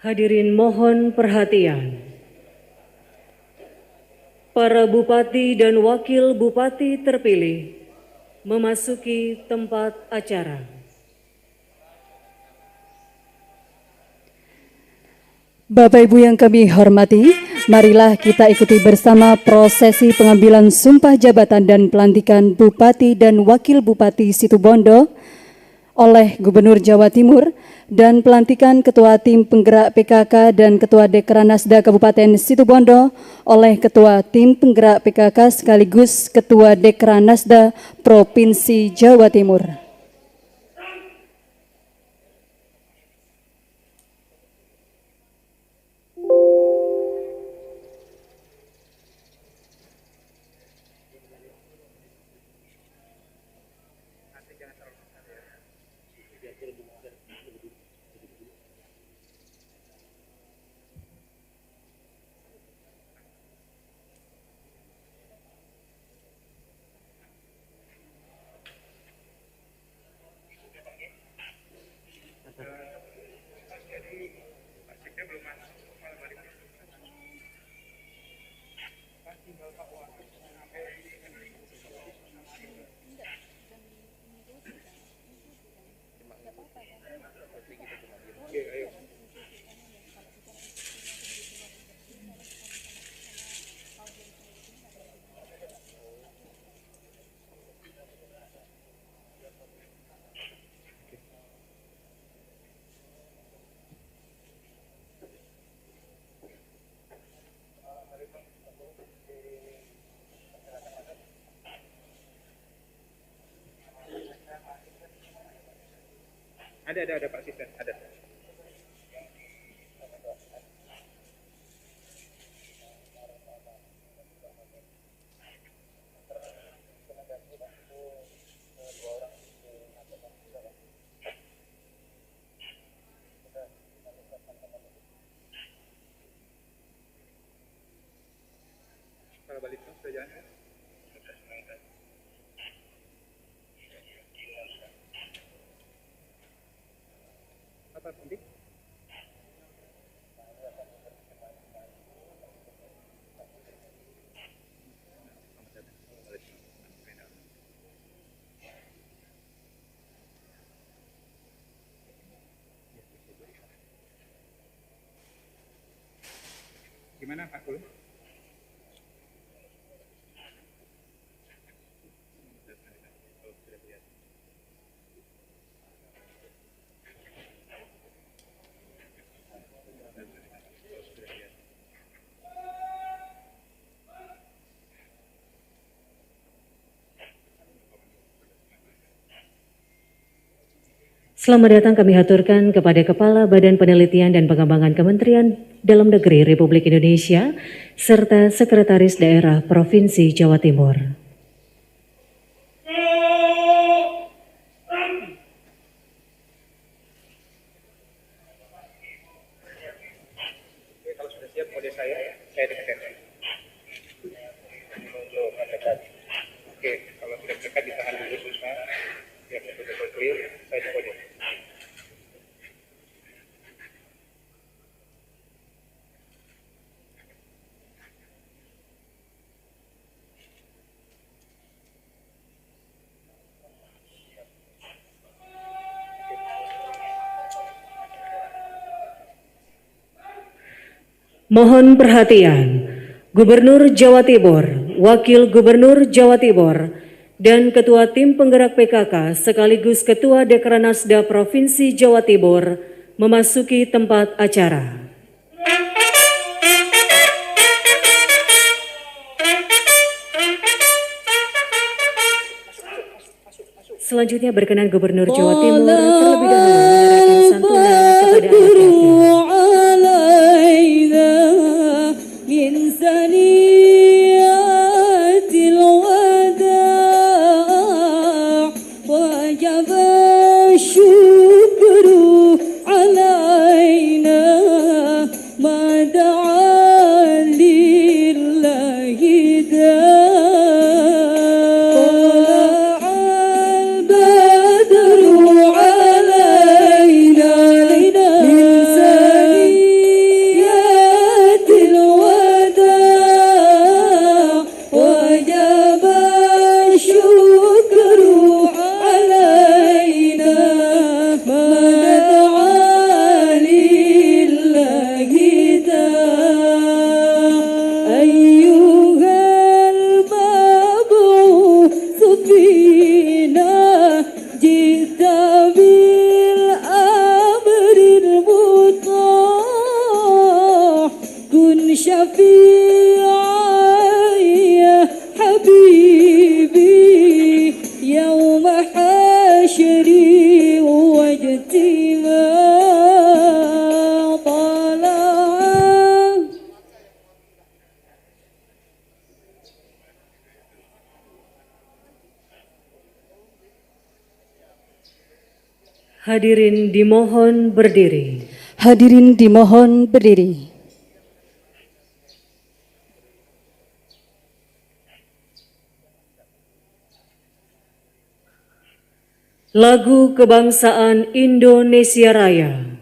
Hadirin mohon perhatian. Para bupati dan wakil bupati terpilih memasuki tempat acara. Bapak Ibu yang kami hormati, marilah kita ikuti bersama prosesi pengambilan sumpah jabatan dan pelantikan Bupati dan Wakil Bupati Situbondo oleh Gubernur Jawa Timur dan pelantikan Ketua Tim Penggerak PKK dan Ketua Dekranasda Kabupaten Situbondo oleh Ketua Tim Penggerak PKK sekaligus Ketua Dekranasda Provinsi Jawa Timur. Ada Pak Asisten, ada. Kalau balik sudah jalan. Apa penting? Gimana Pak Kul? Selamat datang kami haturkan kepada Kepala Badan Penelitian dan Pengembangan Kementerian Dalam Negeri Republik Indonesia serta Sekretaris Daerah Provinsi Jawa Timur. Kalau sudah siap kode saya dekat. Oke, kalau sudah dekat ditahan dulu susah. Biar betul-betul clear, saya kode. Mohon perhatian, Gubernur Jawa Timur, Wakil Gubernur Jawa Timur, dan Ketua Tim Penggerak PKK sekaligus Ketua Dekranasda Provinsi Jawa Timur memasuki tempat acara. Selanjutnya berkenan Gubernur Jawa Timur terlebih dahulu menyerahkan santunan kepada anak-anaknya. شفيعي يا حبيبي يوم حشري واجتماع طلع. Hadirin dimohon berdiri. Hadirin dimohon berdiri. Lagu Kebangsaan Indonesia Raya.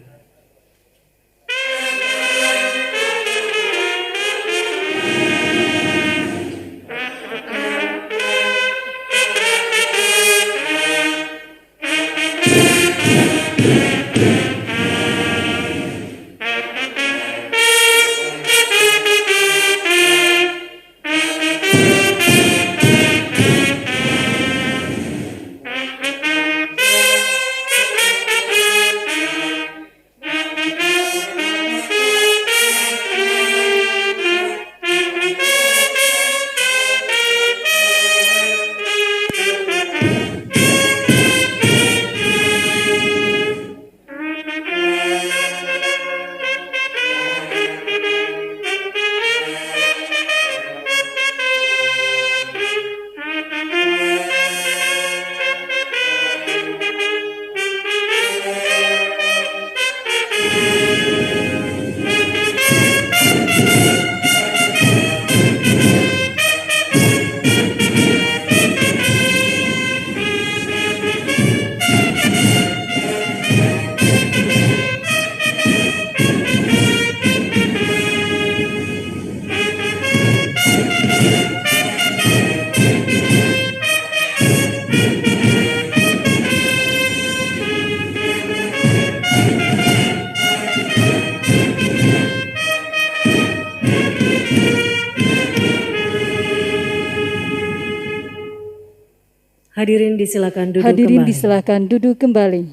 Hadirin disilakan duduk Hadirin kembali. disilakan duduk kembali.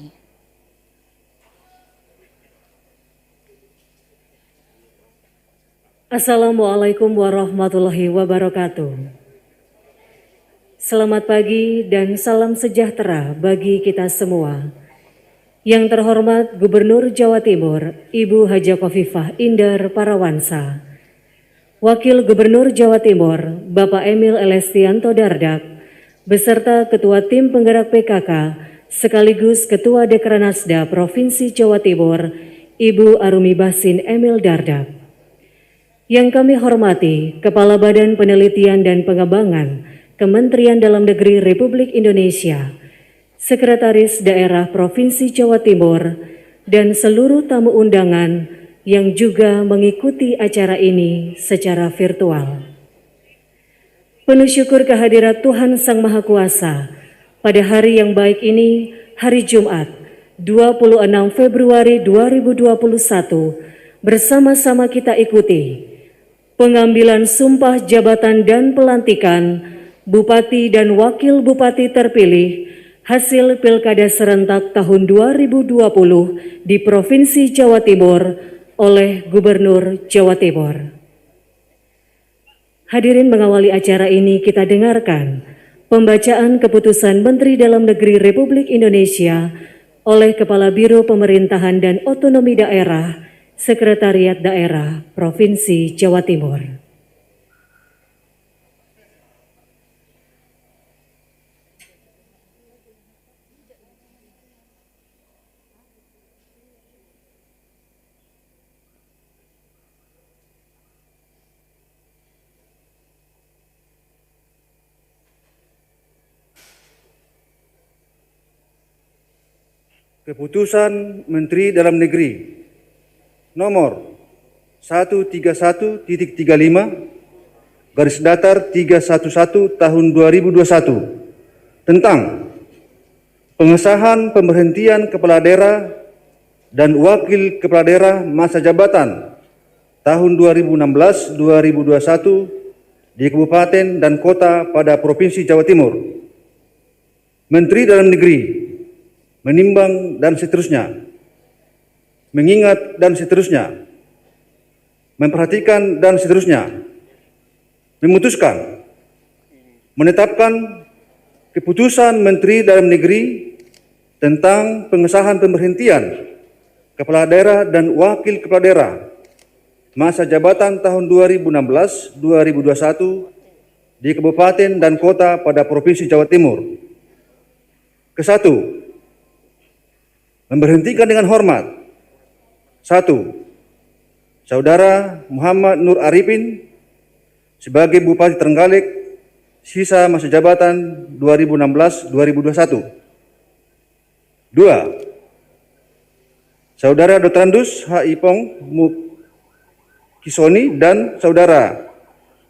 Assalamualaikum warahmatullahi wabarakatuh. Selamat pagi dan salam sejahtera bagi kita semua. Yang terhormat Gubernur Jawa Timur, Ibu Haja Khofifah Indar Parawansa. Wakil Gubernur Jawa Timur, Bapak Emil Elestianto Dardak, beserta Ketua Tim Penggerak PKK sekaligus Ketua Dekranasda Provinsi Jawa Timur, Ibu Arumi Basin Emil Dardak. Yang kami hormati Kepala Badan Penelitian dan Pengembangan Kementerian Dalam Negeri Republik Indonesia, Sekretaris Daerah Provinsi Jawa Timur, dan seluruh tamu undangan yang juga mengikuti acara ini secara virtual. Penuh syukur kehadirat Tuhan Sang Maha Kuasa pada hari yang baik ini, hari Jumat, 26 Februari 2021, bersama-sama kita ikuti pengambilan sumpah jabatan dan pelantikan Bupati dan Wakil Bupati terpilih hasil Pilkada serentak tahun 2020 di Provinsi Jawa Timur oleh Gubernur Jawa Timur. Hadirin, mengawali acara ini kita dengarkan pembacaan keputusan Menteri Dalam Negeri Republik Indonesia oleh Kepala Biro Pemerintahan dan Otonomi Daerah, Sekretariat Daerah Provinsi Jawa Timur. Keputusan Menteri Dalam Negeri nomor 131.35 garis datar 311 tahun 2021 tentang pengesahan pemberhentian kepala daerah dan wakil kepala daerah masa jabatan tahun 2016-2021 di kabupaten dan kota pada Provinsi Jawa Timur. Menteri Dalam Negeri menimbang dan seterusnya, mengingat dan seterusnya, memperhatikan, dan seterusnya. Memutuskan, menetapkan keputusan Menteri Dalam Negeri tentang pengesahan pemberhentian Kepala Daerah dan Wakil Kepala Daerah masa jabatan tahun 2016-2021 di Kabupaten dan Kota pada Provinsi Jawa Timur. Kesatu, memberhentikan dengan hormat. 1. Saudara Muhammad Nur Arifin sebagai Bupati Trenggalek sisa masa jabatan 2016-2021. 2. Saudara Dr. Andus H. Ipong Mukisoni dan Saudara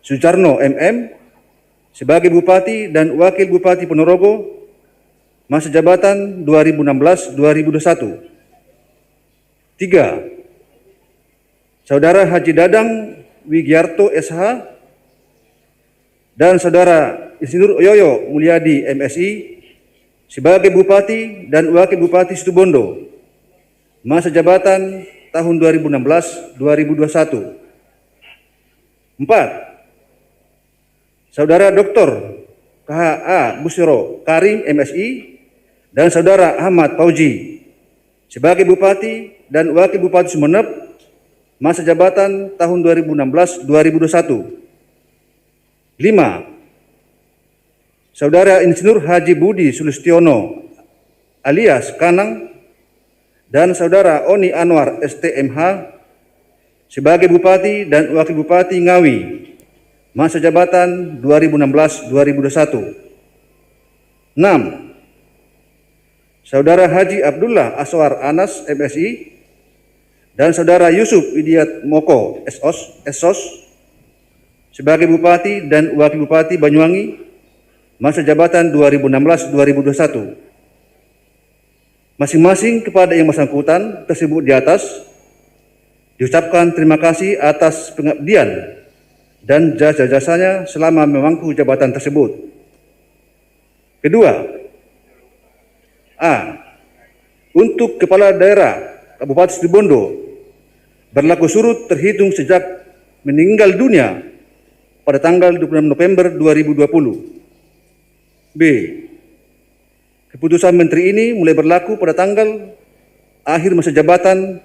Sujarno MM sebagai Bupati dan Wakil Bupati Ponorogo masa jabatan 2016-2021. 3. Saudara Haji Dadang Wigiarto SH dan Saudara Insinyur Oyoyo Mulyadi MSI sebagai Bupati dan Wakil Bupati Situbondo masa jabatan tahun 2016-2021. 4. Saudara Dr. KHA Busyro Karim MSI dan Saudara Ahmad Fauji sebagai Bupati dan Wakil Bupati Sumeneb masa jabatan tahun 2016-2021. 5. Saudara Insinyur Haji Budi Sulistiono alias Kanang dan Saudara Oni Anwar STMH sebagai Bupati dan Wakil Bupati Ngawi masa jabatan 2016-2021. 6. Saudara Haji Abdullah Aswar Anas MSI dan Saudara Yusuf Idiat Moko SOS sebagai Bupati dan Wakil Bupati Banyuwangi masa jabatan 2016-2021. Masing-masing kepada yang bersangkutan tersebut di atas diucapkan terima kasih atas pengabdian dan jasa-jasanya selama memangku jabatan tersebut. Kedua, A. Untuk Kepala Daerah Kabupaten Situbondo berlaku surut terhitung sejak meninggal dunia pada tanggal 26 November 2020. B. Keputusan Menteri ini mulai berlaku pada tanggal akhir masa jabatan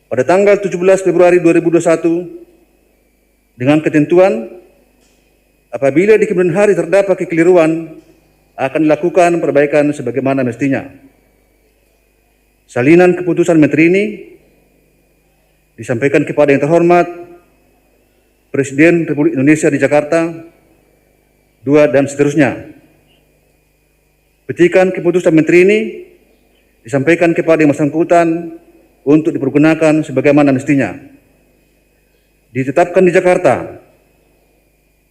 pada tanggal 17 Februari 2021 dengan ketentuan apabila di kemudian hari terdapat kekeliruan akan dilakukan perbaikan sebagaimana mestinya. Salinan keputusan Menteri ini disampaikan kepada yang terhormat Presiden Republik Indonesia di Jakarta, 2 dan seterusnya. Petikan keputusan Menteri ini disampaikan kepada yang bersangkutan untuk dipergunakan sebagaimana mestinya. Ditetapkan di Jakarta,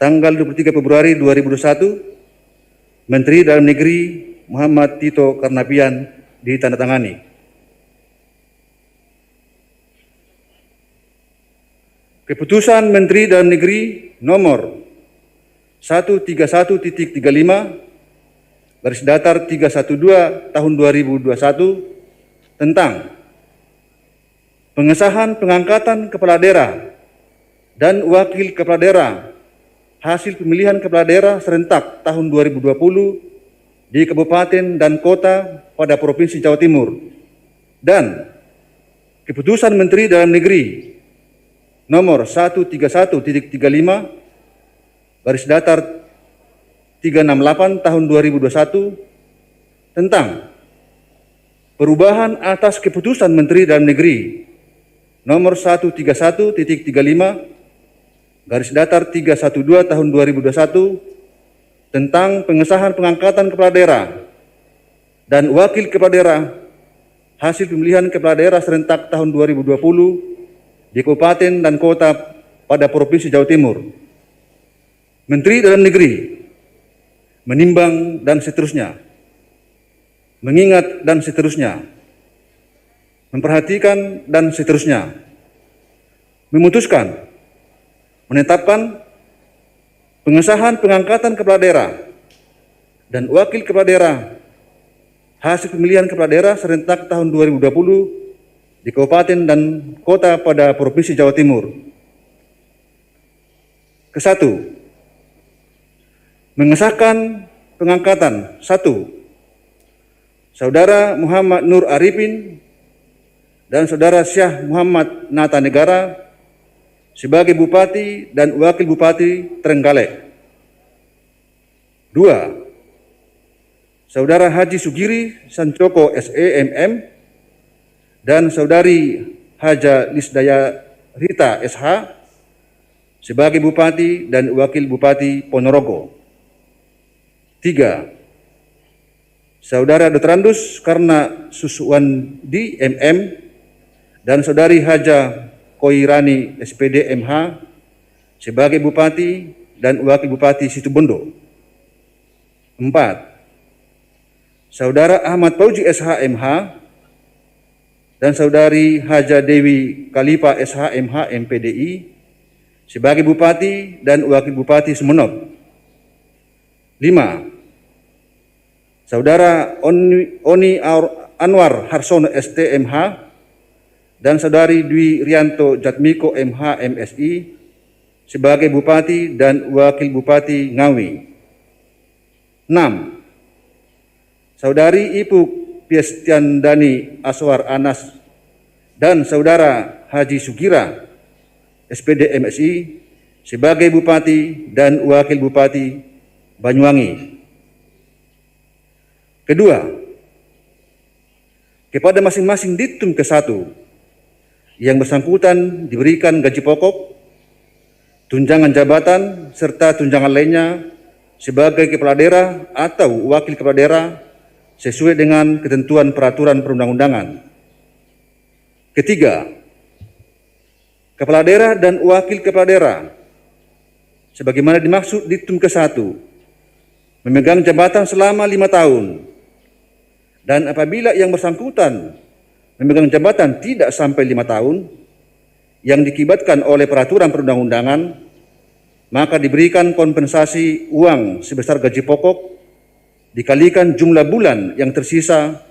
tanggal 23 Februari 2021, Menteri Dalam Negeri Muhammad Tito Karnavian ditandatangani. Keputusan Menteri Dalam Negeri nomor 131.35 garis datar 312 tahun 2021 tentang pengesahan pengangkatan kepala daerah dan wakil kepala daerah hasil pemilihan kepala daerah serentak tahun 2020 di Kabupaten dan Kota pada Provinsi Jawa Timur, dan Keputusan Menteri Dalam Negeri nomor 131.35 garis datar 368 tahun 2021 tentang perubahan atas Keputusan Menteri Dalam Negeri nomor 131.35 garis datar 312 tahun 2021 tentang pengesahan pengangkatan kepala daerah dan wakil kepala daerah hasil pemilihan kepala daerah serentak tahun 2020 di Kabupaten dan Kota pada Provinsi Jawa Timur. Menteri Dalam Negeri menimbang dan seterusnya, mengingat dan seterusnya, memperhatikan dan seterusnya, memutuskan, menetapkan pengesahan pengangkatan kepala daerah dan wakil kepala daerah hasil pemilihan kepala daerah serentak tahun 2020 di Kabupaten dan Kota pada Provinsi Jawa Timur. Kesatu, mengesahkan pengangkatan 1. Saudara Muhammad Nur Arifin dan Saudara Syah Muhammad Nata Negara sebagai Bupati dan Wakil Bupati Trenggalek. 2. Saudara Haji Sugiri Sancoko SEMM dan Saudari Haja Lisdaya Rita SH sebagai Bupati dan Wakil Bupati Ponorogo. 3. Saudara Dr. Andus Karna Suswandi MM dan Saudari Haja Koirani SPD MH sebagai Bupati dan Wakil Bupati Situbondo. 4. Saudara Ahmad Fauzi SH MH dan Saudari Haja Dewi Khalifa SH MH MPDI sebagai Bupati dan Wakil Bupati Sumeneb. 5. Saudara Oni Anwar Harsono STMH dan Saudari Dwi Rianto Jatmiko MH MSI sebagai Bupati dan Wakil Bupati Ngawi. 6. Saudari Ibu Piestiandani Aswar Anas dan Saudara Haji Sugira SPD MSI sebagai Bupati dan Wakil Bupati Banyuwangi. Kedua, kepada masing-masing Ditum ke-1 yang bersangkutan diberikan gaji pokok, tunjangan jabatan, serta tunjangan lainnya sebagai kepala daerah atau wakil kepala daerah sesuai dengan ketentuan peraturan perundang-undangan. Ketiga, kepala daerah dan wakil kepala daerah sebagaimana dimaksud Ditum ke-1 memegang jabatan selama 5 tahun, dan apabila yang bersangkutan memegang jabatan tidak sampai 5 tahun yang dikibatkan oleh peraturan perundang-undangan, maka diberikan kompensasi uang sebesar gaji pokok dikalikan jumlah bulan yang tersisa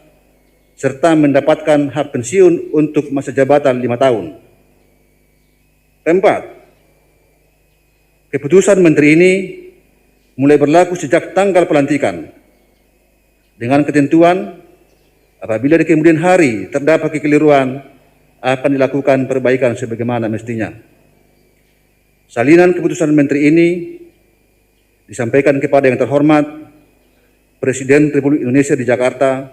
serta mendapatkan hak pensiun untuk masa jabatan 5 tahun. 4. Keputusan Menteri ini mulai berlaku sejak tanggal pelantikan dengan ketentuan apabila di kemudian hari terdapat kekeliruan akan dilakukan perbaikan sebagaimana mestinya. Salinan keputusan Menteri ini disampaikan kepada yang terhormat Presiden Republik Indonesia di Jakarta,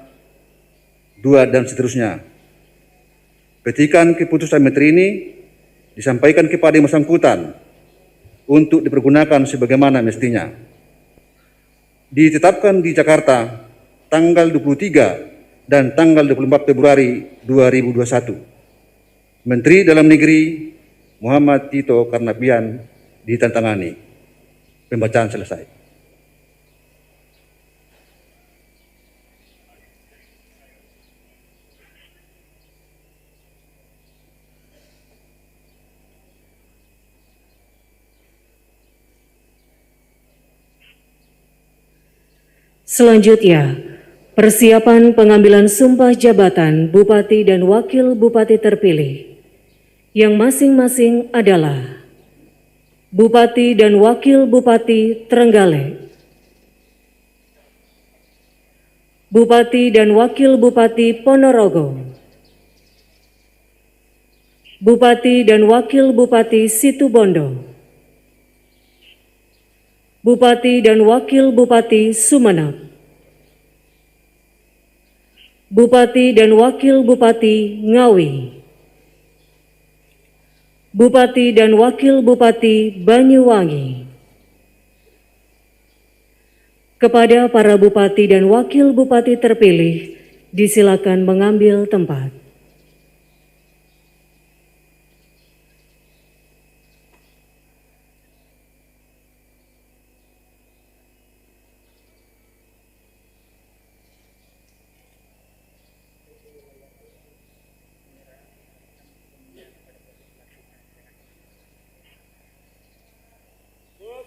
2 dan seterusnya. Petikan keputusan Menteri ini disampaikan kepada yang bersangkutan untuk dipergunakan sebagaimana mestinya. Ditetapkan di Jakarta tanggal 23 dan tanggal 24 Februari 2021. Menteri Dalam Negeri Muhammad Tito Karnavian ditandatangani. Pembacaan selesai. Selanjutnya, persiapan pengambilan sumpah jabatan Bupati dan Wakil Bupati terpilih yang masing-masing adalah Bupati dan Wakil Bupati Trenggalek, Bupati dan Wakil Bupati Ponorogo, Bupati dan Wakil Bupati Situbondo, Bupati dan Wakil Bupati Sumeneb, Bupati dan Wakil Bupati Ngawi, Bupati dan Wakil Bupati Banyuwangi. Kepada para Bupati dan Wakil Bupati terpilih, disilakan mengambil tempat.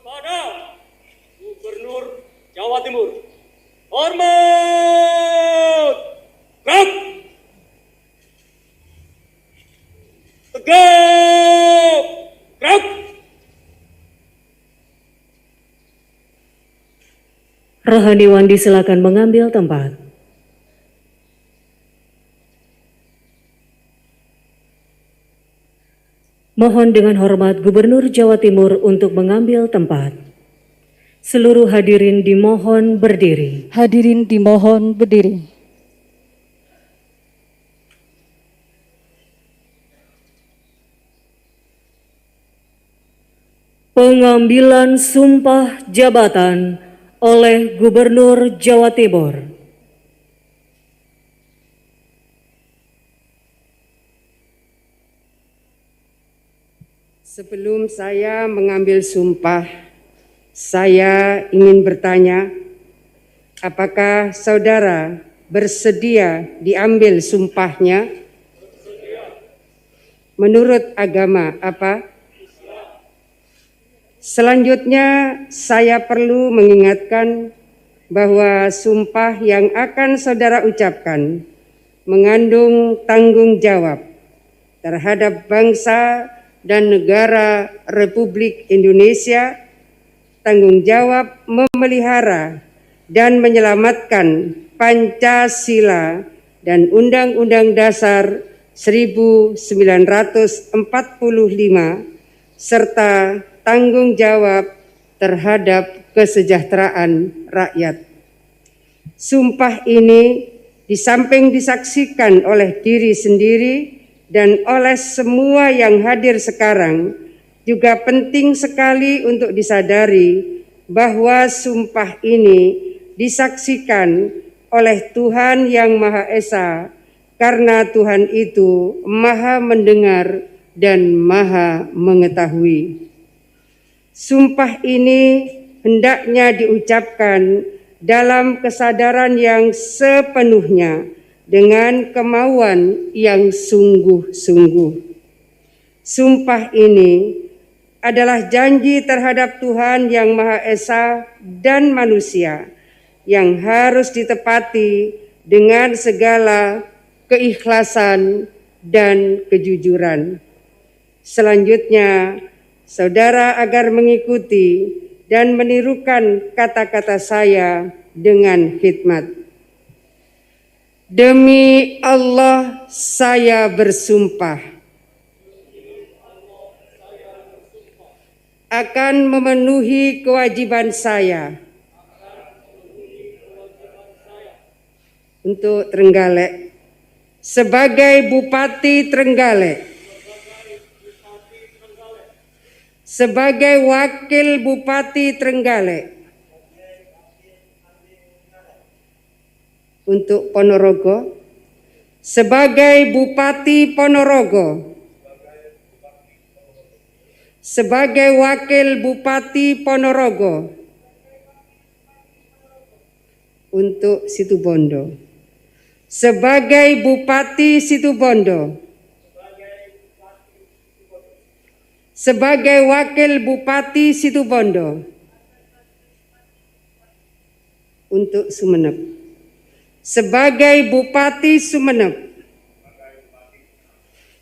Kepada Gubernur Jawa Timur, hormat, gerak, tegak, gerak. Rohani Wandi silakan mengambil tempat. Mohon dengan hormat Gubernur Jawa Timur untuk mengambil tempat. Seluruh hadirin dimohon berdiri. Hadirin dimohon berdiri. Pengambilan sumpah jabatan oleh Gubernur Jawa Timur. Sebelum saya mengambil sumpah, saya ingin bertanya, apakah saudara bersedia diambil sumpahnya? Menurut agama apa? Selanjutnya, saya perlu mengingatkan bahwa sumpah yang akan saudara ucapkan mengandung tanggung jawab terhadap bangsa dan negara Republik Indonesia, tanggung jawab memelihara dan menyelamatkan Pancasila dan Undang-Undang Dasar 1945 serta tanggung jawab terhadap kesejahteraan rakyat. Sumpah ini di samping disaksikan oleh diri sendiri dan oleh semua yang hadir sekarang, juga penting sekali untuk disadari bahwa sumpah ini disaksikan oleh Tuhan yang Maha Esa, karena Tuhan itu Maha mendengar dan Maha mengetahui. Sumpah ini hendaknya diucapkan dalam kesadaran yang sepenuhnya, dengan kemauan yang sungguh-sungguh. Sumpah ini adalah janji terhadap Tuhan yang Maha Esa dan manusia yang harus ditepati dengan segala keikhlasan dan kejujuran. Selanjutnya, saudara agar mengikuti dan menirukan kata-kata saya dengan khidmat. Demi Allah saya bersumpah akan memenuhi kewajiban saya untuk Trenggalek sebagai Bupati Trenggalek, sebagai Wakil Bupati Trenggalek, untuk Ponorogo, sebagai Bupati Ponorogo, sebagai Wakil Bupati Ponorogo, untuk Situbondo, sebagai Bupati Situbondo, sebagai Wakil Bupati Situbondo, untuk Sumeneb, sebagai Bupati Sumeneb,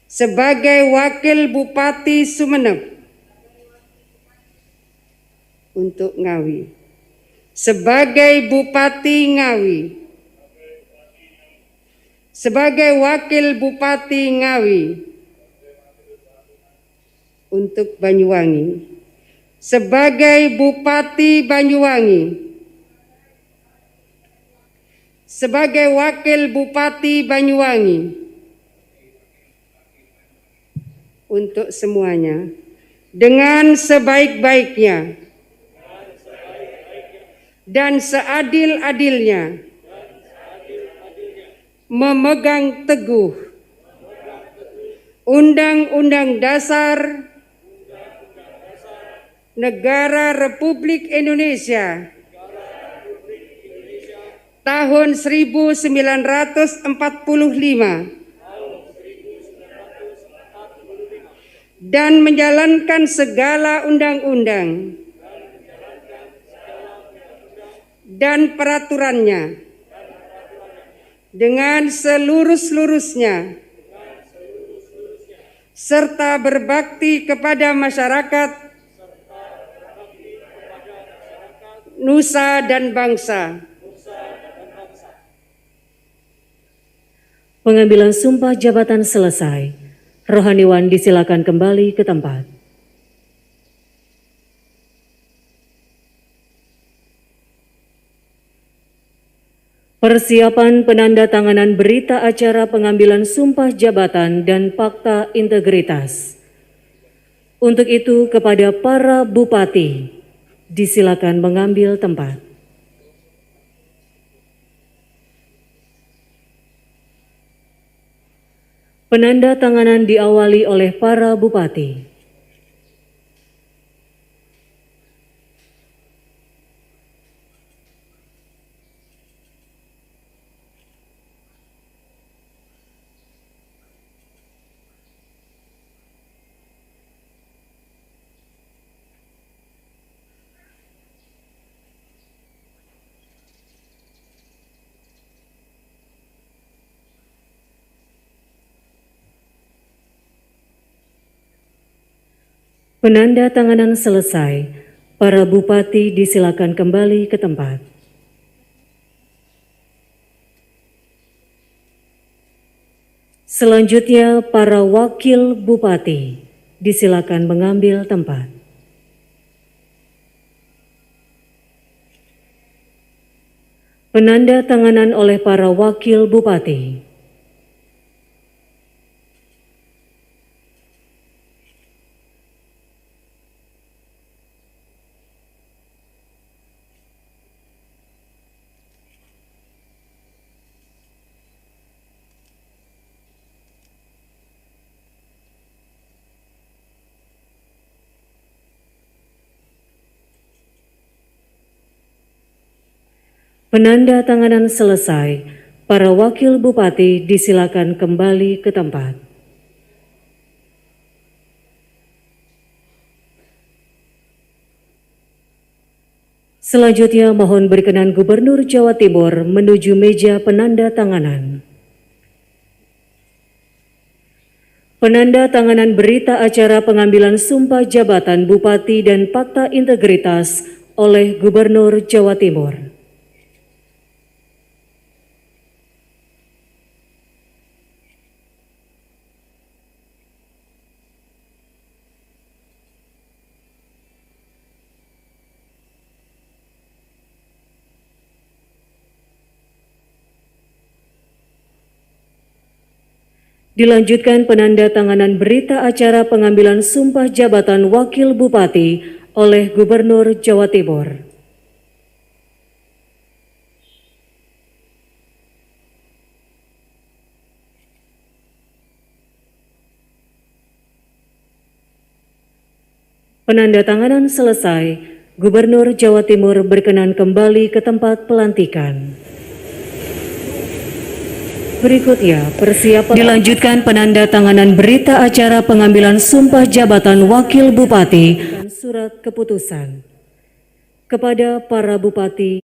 sebagai Wakil Bupati Sumeneb, untuk Ngawi, sebagai Bupati Ngawi, sebagai Wakil Bupati Ngawi, untuk Banyuwangi, sebagai Bupati Banyuwangi, sebagai Wakil Bupati Banyuwangi, untuk semuanya dengan sebaik-baiknya dan seadil-adilnya memegang teguh Undang-Undang Dasar Negara Republik Indonesia tahun 1945 dan menjalankan segala undang-undang dan peraturannya dengan seluruh-seluruhnya, serta berbakti kepada masyarakat nusa dan bangsa. Pengambilan sumpah jabatan selesai. Rohaniwan disilakan kembali ke tempat. Persiapan penandatanganan berita acara pengambilan sumpah jabatan dan fakta integritas. Untuk itu kepada para bupati, disilakan mengambil tempat. Penandatanganan diawali oleh para bupati. Penandatanganan selesai, para bupati disilakan kembali ke tempat. Selanjutnya, para wakil bupati disilakan mengambil tempat. Penandatanganan oleh para wakil bupati. Penandatanganan selesai, para wakil bupati disilakan kembali ke tempat. Selanjutnya mohon berkenan Gubernur Jawa Timur menuju meja penandatanganan. Penandatanganan berita acara pengambilan sumpah jabatan Bupati dan fakta integritas oleh Gubernur Jawa Timur. Dilanjutkan penandatanganan berita acara pengambilan sumpah jabatan Wakil Bupati oleh Gubernur Jawa Timur. Penandatanganan selesai, Gubernur Jawa Timur berkenan kembali ke tempat pelantikan. Berikutnya, persiapan dilanjutkan penandatanganan berita acara pengambilan sumpah jabatan Wakil Bupati dan surat keputusan kepada para bupati.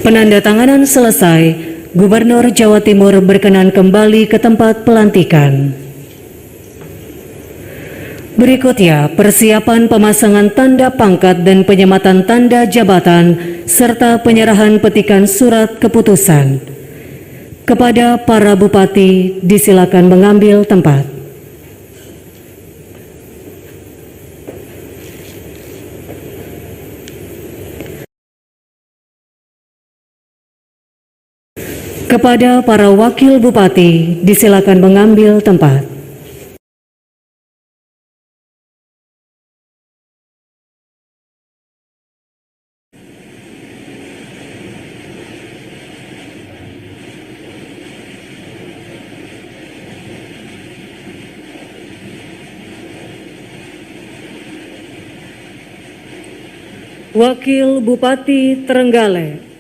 Penandatanganan selesai, Gubernur Jawa Timur berkenan kembali ke tempat pelantikan. Berikutnya, persiapan pemasangan tanda pangkat dan penyematan tanda jabatan serta penyerahan petikan surat keputusan. Kepada para bupati, disilakan mengambil tempat. Kepada para wakil bupati, disilakan mengambil tempat. Wakil Bupati Trenggalek.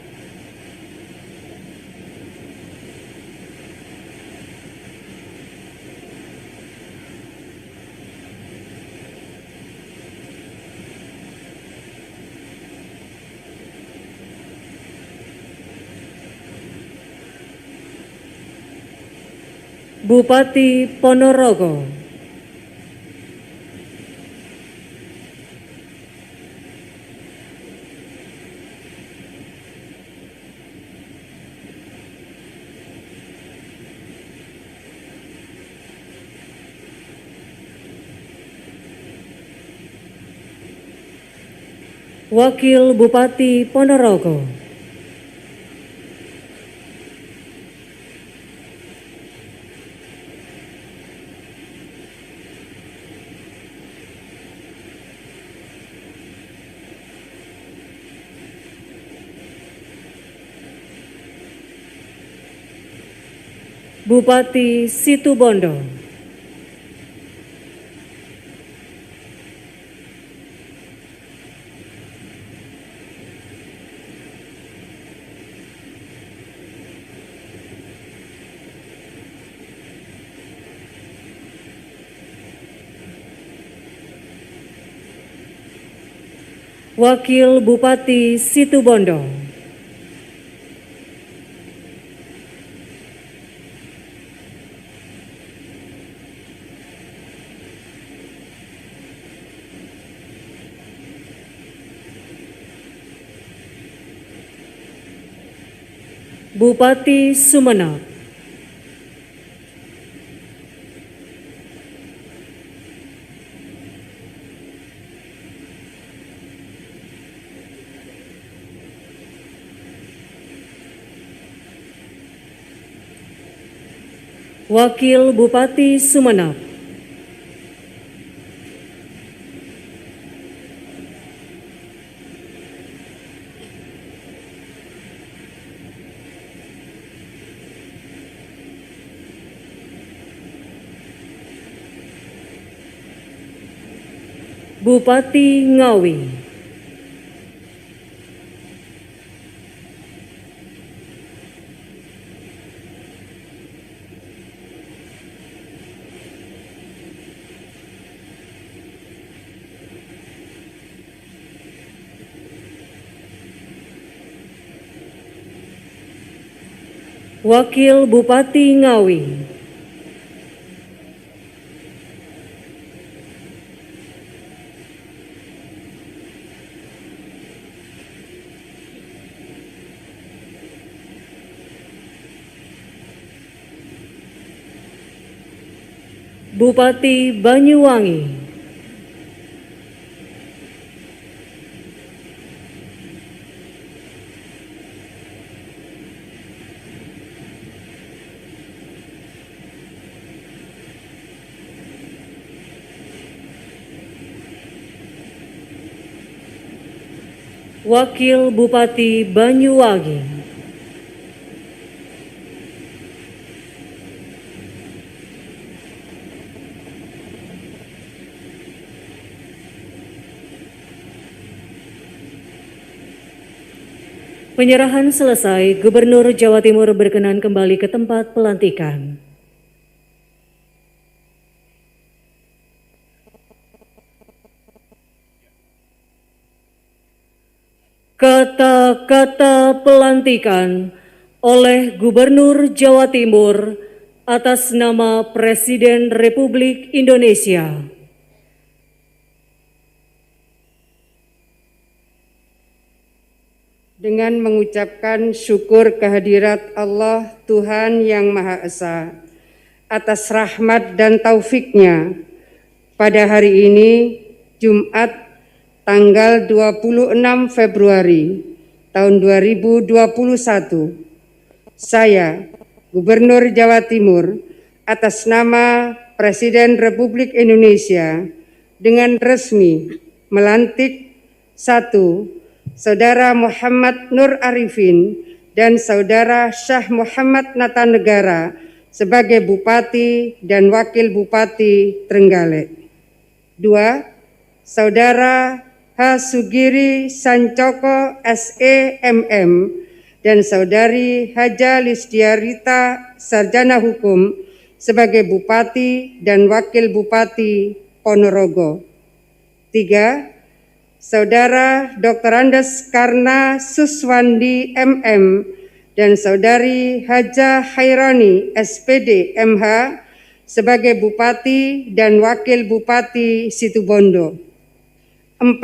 Bupati Ponorogo, Wakil Bupati Ponorogo, Bupati Situbondo, Wakil Bupati Situbondo, Bupati Sumeneb, Wakil Bupati Sumeneb, Bupati Ngawi, Wakil Bupati Ngawi, Bupati Banyuwangi, Wakil Bupati Banyuwangi, penyerahan selesai, Gubernur Jawa Timur berkenan kembali ke tempat pelantikan. Kata-kata pelantikan oleh Gubernur Jawa Timur atas nama Presiden Republik Indonesia. Dengan mengucapkan syukur kehadirat Allah Tuhan Yang Maha Esa atas rahmat dan taufiknya pada hari ini Jumat tanggal 26 Februari tahun 2021, saya, Gubernur Jawa Timur, atas nama Presiden Republik Indonesia, dengan resmi melantik 1. Saudara Muhammad Nur Arifin dan Saudara Syah Muhammad Natanegara sebagai Bupati dan Wakil Bupati Trenggalek. 2. Saudara H. Sugiri Sancoko SEMM dan Saudari Haja Lisdiarita Sarjana Hukum sebagai Bupati dan Wakil Bupati Ponorogo. 3. Saudara Dr. Andes Karna Suswandi MM dan Saudari Haja Hairani SPD MH sebagai Bupati dan Wakil Bupati Situbondo. 4.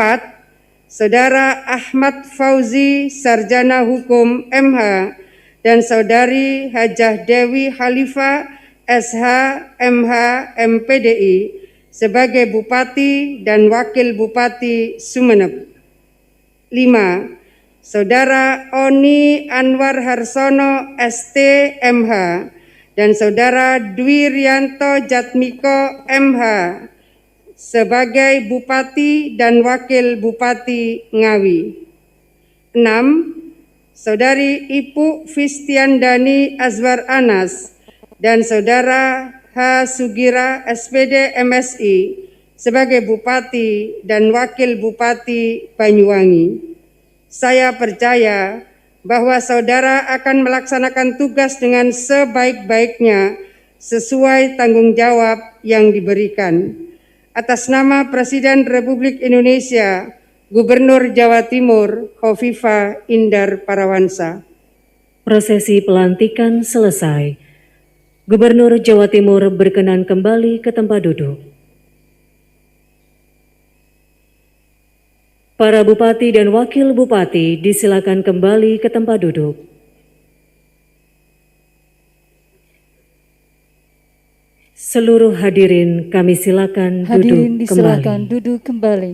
Saudara Ahmad Fauzi, Sarjana Hukum MH, dan Saudari Hajah Dewi Khalifah SH MH MPDI sebagai Bupati dan Wakil Bupati Sumeneb. 5. Saudara Oni Anwar Harsono ST MH dan Saudara Dwi Rianto Jatmiko MH sebagai Bupati dan Wakil Bupati Ngawi. 6. Saudari Ipu Fistiandani Azwar Anas dan Saudara H. Sugira SPD MSI sebagai Bupati dan Wakil Bupati Banyuwangi. Saya percaya bahwa saudara akan melaksanakan tugas dengan sebaik-baiknya sesuai tanggung jawab yang diberikan. Atas nama Presiden Republik Indonesia, Gubernur Jawa Timur, Khofifah Indar Parawansa. Prosesi pelantikan selesai. Gubernur Jawa Timur berkenan kembali ke tempat duduk. Para Bupati dan Wakil Bupati disilakan kembali ke tempat duduk. Seluruh hadirin kami silakan Hadirin duduk disilakan kembali. duduk kembali.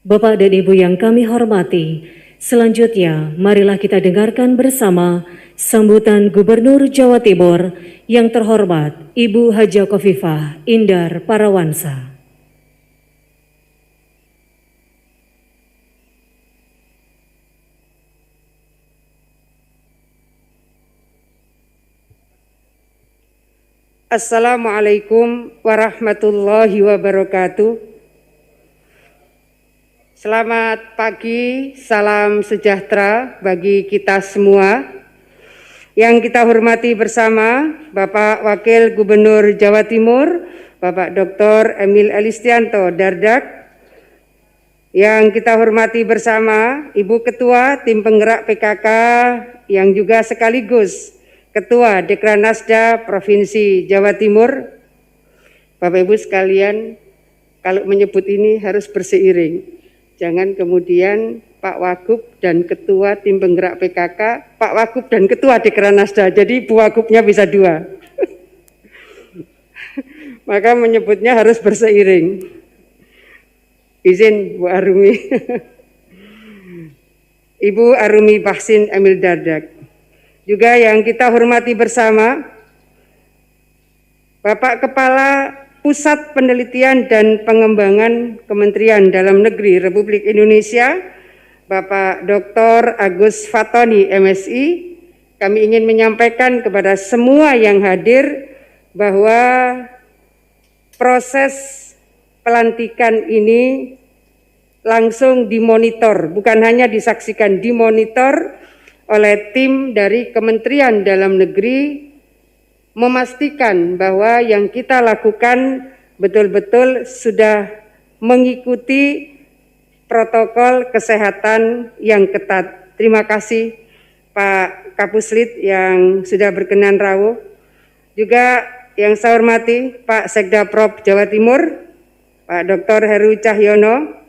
Bapak dan Ibu yang kami hormati, selanjutnya marilah kita dengarkan bersama sambutan Gubernur Jawa Timur yang terhormat Ibu Hajah Khofifah Indar Parawansa. Assalamualaikum warahmatullahi wabarakatuh. Selamat pagi, salam sejahtera bagi kita semua. Yang kita hormati bersama Bapak Wakil Gubernur Jawa Timur, Bapak Dr. Emil Elistianto Dardak. Yang kita hormati bersama Ibu Ketua Tim Penggerak PKK yang juga sekaligus Ketua Dekranasda Provinsi Jawa Timur. Bapak Ibu sekalian, kalau menyebut ini harus berseiring. Jangan kemudian Pak Wagub dan Ketua Tim Penggerak PKK, Pak Wagub dan Ketua Dekranasda, jadi Bu Wagubnya bisa dua. Maka menyebutnya harus berseiring. Izin Bu Arumi. Ibu Arumi Baksin Emil Dardak. Juga yang kita hormati bersama Bapak Kepala Pusat Penelitian dan Pengembangan Kementerian Dalam Negeri Republik Indonesia, Bapak Dr. Agus Fatoni MSI. Kami ingin menyampaikan kepada semua yang hadir bahwa proses pelantikan ini langsung dimonitor, bukan hanya disaksikan, dimonitor oleh tim dari Kementerian Dalam Negeri, memastikan bahwa yang kita lakukan betul-betul sudah mengikuti protokol kesehatan yang ketat. Terima kasih Pak Kapuslit yang sudah berkenan rawuh. Juga yang saya hormati Pak Sekda Prop Jawa Timur, Pak Dr. Heru Cahyono,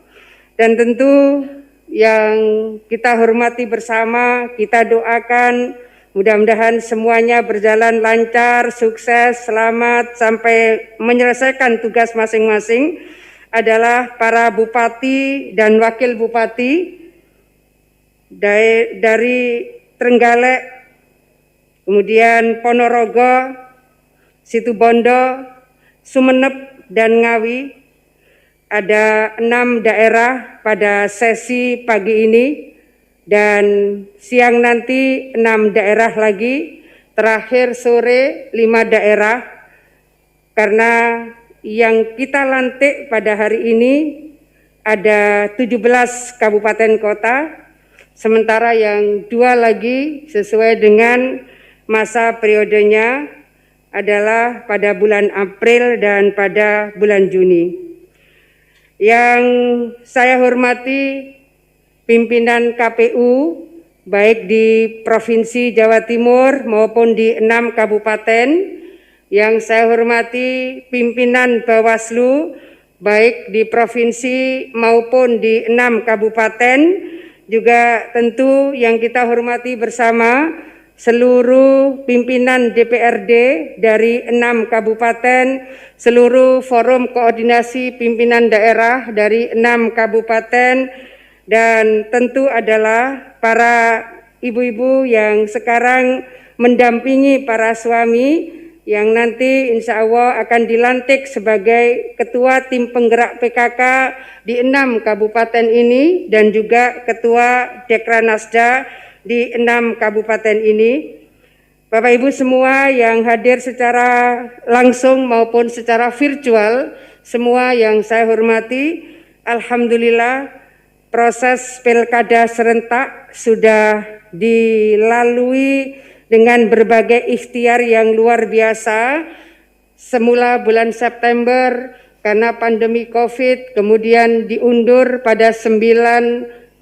dan tentu yang kita hormati bersama, kita doakan mudah-mudahan semuanya berjalan lancar, sukses, selamat, sampai menyelesaikan tugas masing-masing adalah para Bupati dan Wakil Bupati dari Trenggalek, kemudian Ponorogo, Situbondo, Sumeneb, dan Ngawi. Ada 6 daerah pada sesi pagi ini. dan siang nanti 6 daerah lagi, terakhir sore 5 daerah, karena yang kita lantik pada hari ini ada 17 kabupaten kota, sementara yang 2 lagi sesuai dengan masa periodenya adalah pada bulan April dan pada bulan Juni. Yang saya hormati pimpinan KPU baik di Provinsi Jawa Timur maupun di 6 kabupaten, yang saya hormati pimpinan Bawaslu baik di provinsi maupun di 6 kabupaten, juga tentu yang kita hormati bersama seluruh pimpinan DPRD dari 6 kabupaten, seluruh forum koordinasi pimpinan daerah dari 6 kabupaten, dan tentu adalah para ibu-ibu yang sekarang mendampingi para suami yang nanti insya Allah akan dilantik sebagai ketua tim penggerak PKK di 6 kabupaten ini dan juga ketua Dekranasda di 6 kabupaten ini. Bapak Ibu semua yang hadir secara langsung maupun secara virtual, semua yang saya hormati, alhamdulillah proses pilkada serentak sudah dilalui dengan berbagai ikhtiar yang luar biasa. Semula bulan September karena pandemi COVID, kemudian diundur pada 9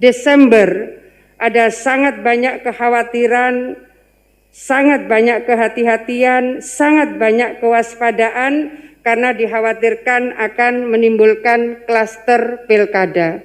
Desember. Ada sangat banyak kekhawatiran, sangat banyak kehati-hatian, sangat banyak kewaspadaan karena dikhawatirkan akan menimbulkan klaster pilkada.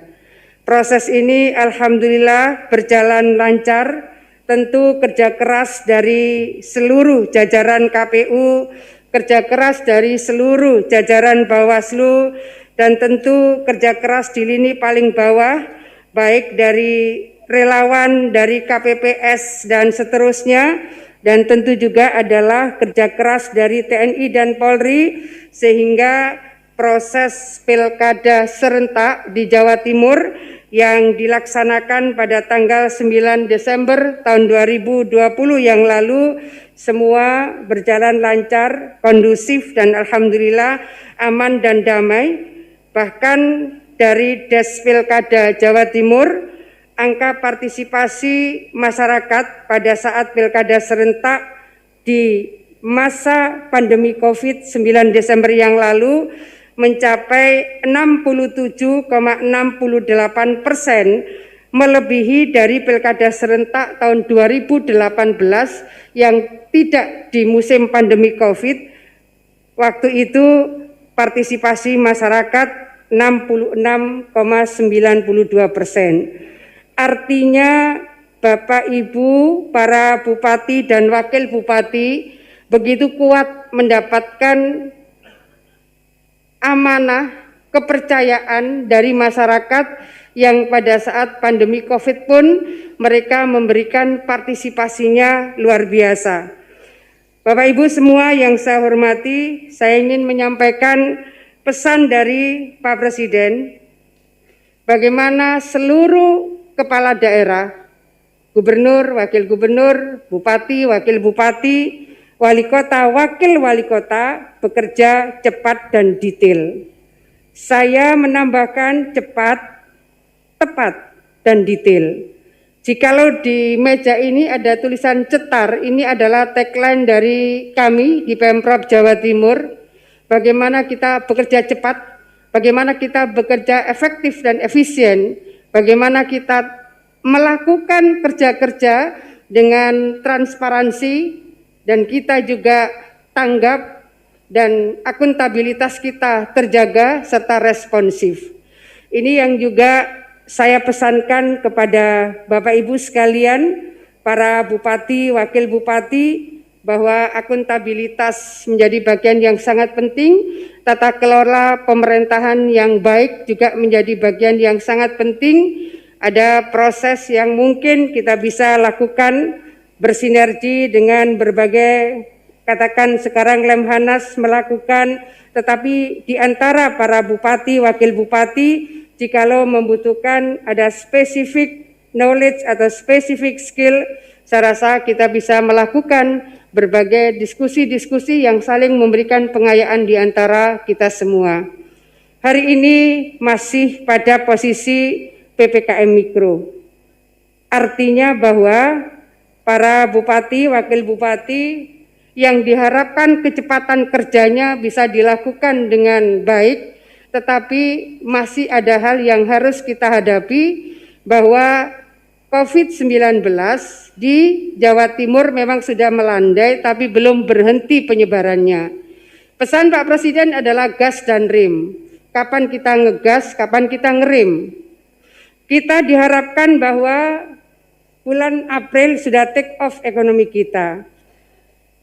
Proses ini alhamdulillah berjalan lancar. Tentu kerja keras dari seluruh jajaran KPU, kerja keras dari seluruh jajaran Bawaslu, dan tentu kerja keras di lini paling bawah, baik dari relawan, dari KPPS, dan seterusnya, dan tentu juga adalah kerja keras dari TNI dan Polri, sehingga proses pilkada serentak di Jawa Timur yang dilaksanakan pada tanggal 9 Desember tahun 2020 yang lalu semua berjalan lancar, kondusif, dan alhamdulillah aman dan damai. Bahkan dari Despilkada Jawa Timur, angka partisipasi masyarakat pada saat pilkada serentak di masa pandemi COVID-19 Desember yang lalu mencapai 67,68%, melebihi dari pilkada serentak tahun 2018 yang tidak di musim pandemi COVID. Waktu itu partisipasi masyarakat 66,92%. Artinya Bapak Ibu, para bupati dan wakil bupati begitu kuat mendapatkan amanah, kepercayaan dari masyarakat yang pada saat pandemi COVID pun mereka memberikan partisipasinya luar biasa. Bapak Ibu semua yang saya hormati, saya ingin menyampaikan pesan dari Pak Presiden, bagaimana seluruh kepala daerah, gubernur, wakil gubernur, bupati, wakil bupati, wali kota, wakil wali kota bekerja cepat dan detail. Saya menambahkan cepat, tepat, dan detail. Jikalau di meja ini ada tulisan cetar, ini adalah tagline dari kami di Pemprov Jawa Timur. Bagaimana kita bekerja cepat, bagaimana kita bekerja efektif dan efisien, bagaimana kita melakukan kerja-kerja dengan transparansi, dan kita juga tanggap dan akuntabilitas kita terjaga serta responsif. Ini yang juga saya pesankan kepada Bapak Ibu sekalian, para bupati, wakil bupati, bahwa akuntabilitas menjadi bagian yang sangat penting, tata kelola pemerintahan yang baik juga menjadi bagian yang sangat penting. Ada proses yang mungkin kita bisa lakukan bersinergi dengan berbagai, katakan sekarang Lemhanas melakukan, tetapi di antara para bupati, wakil bupati, jikalau membutuhkan ada spesifik knowledge atau specific skill, saya rasa kita bisa melakukan berbagai diskusi-diskusi yang saling memberikan pengayaan di antara kita semua. Hari ini masih pada posisi PPKM Mikro. Artinya bahwa para bupati, wakil bupati yang diharapkan kecepatan kerjanya bisa dilakukan dengan baik, tetapi masih ada hal yang harus kita hadapi, bahwa COVID-19 di Jawa Timur memang sudah melandai tapi belum berhenti penyebarannya. Pesan Pak Presiden adalah gas dan rem. Kapan kita ngegas, kapan kita ngerem. Kita diharapkan bahwa bulan April sudah take off ekonomi kita.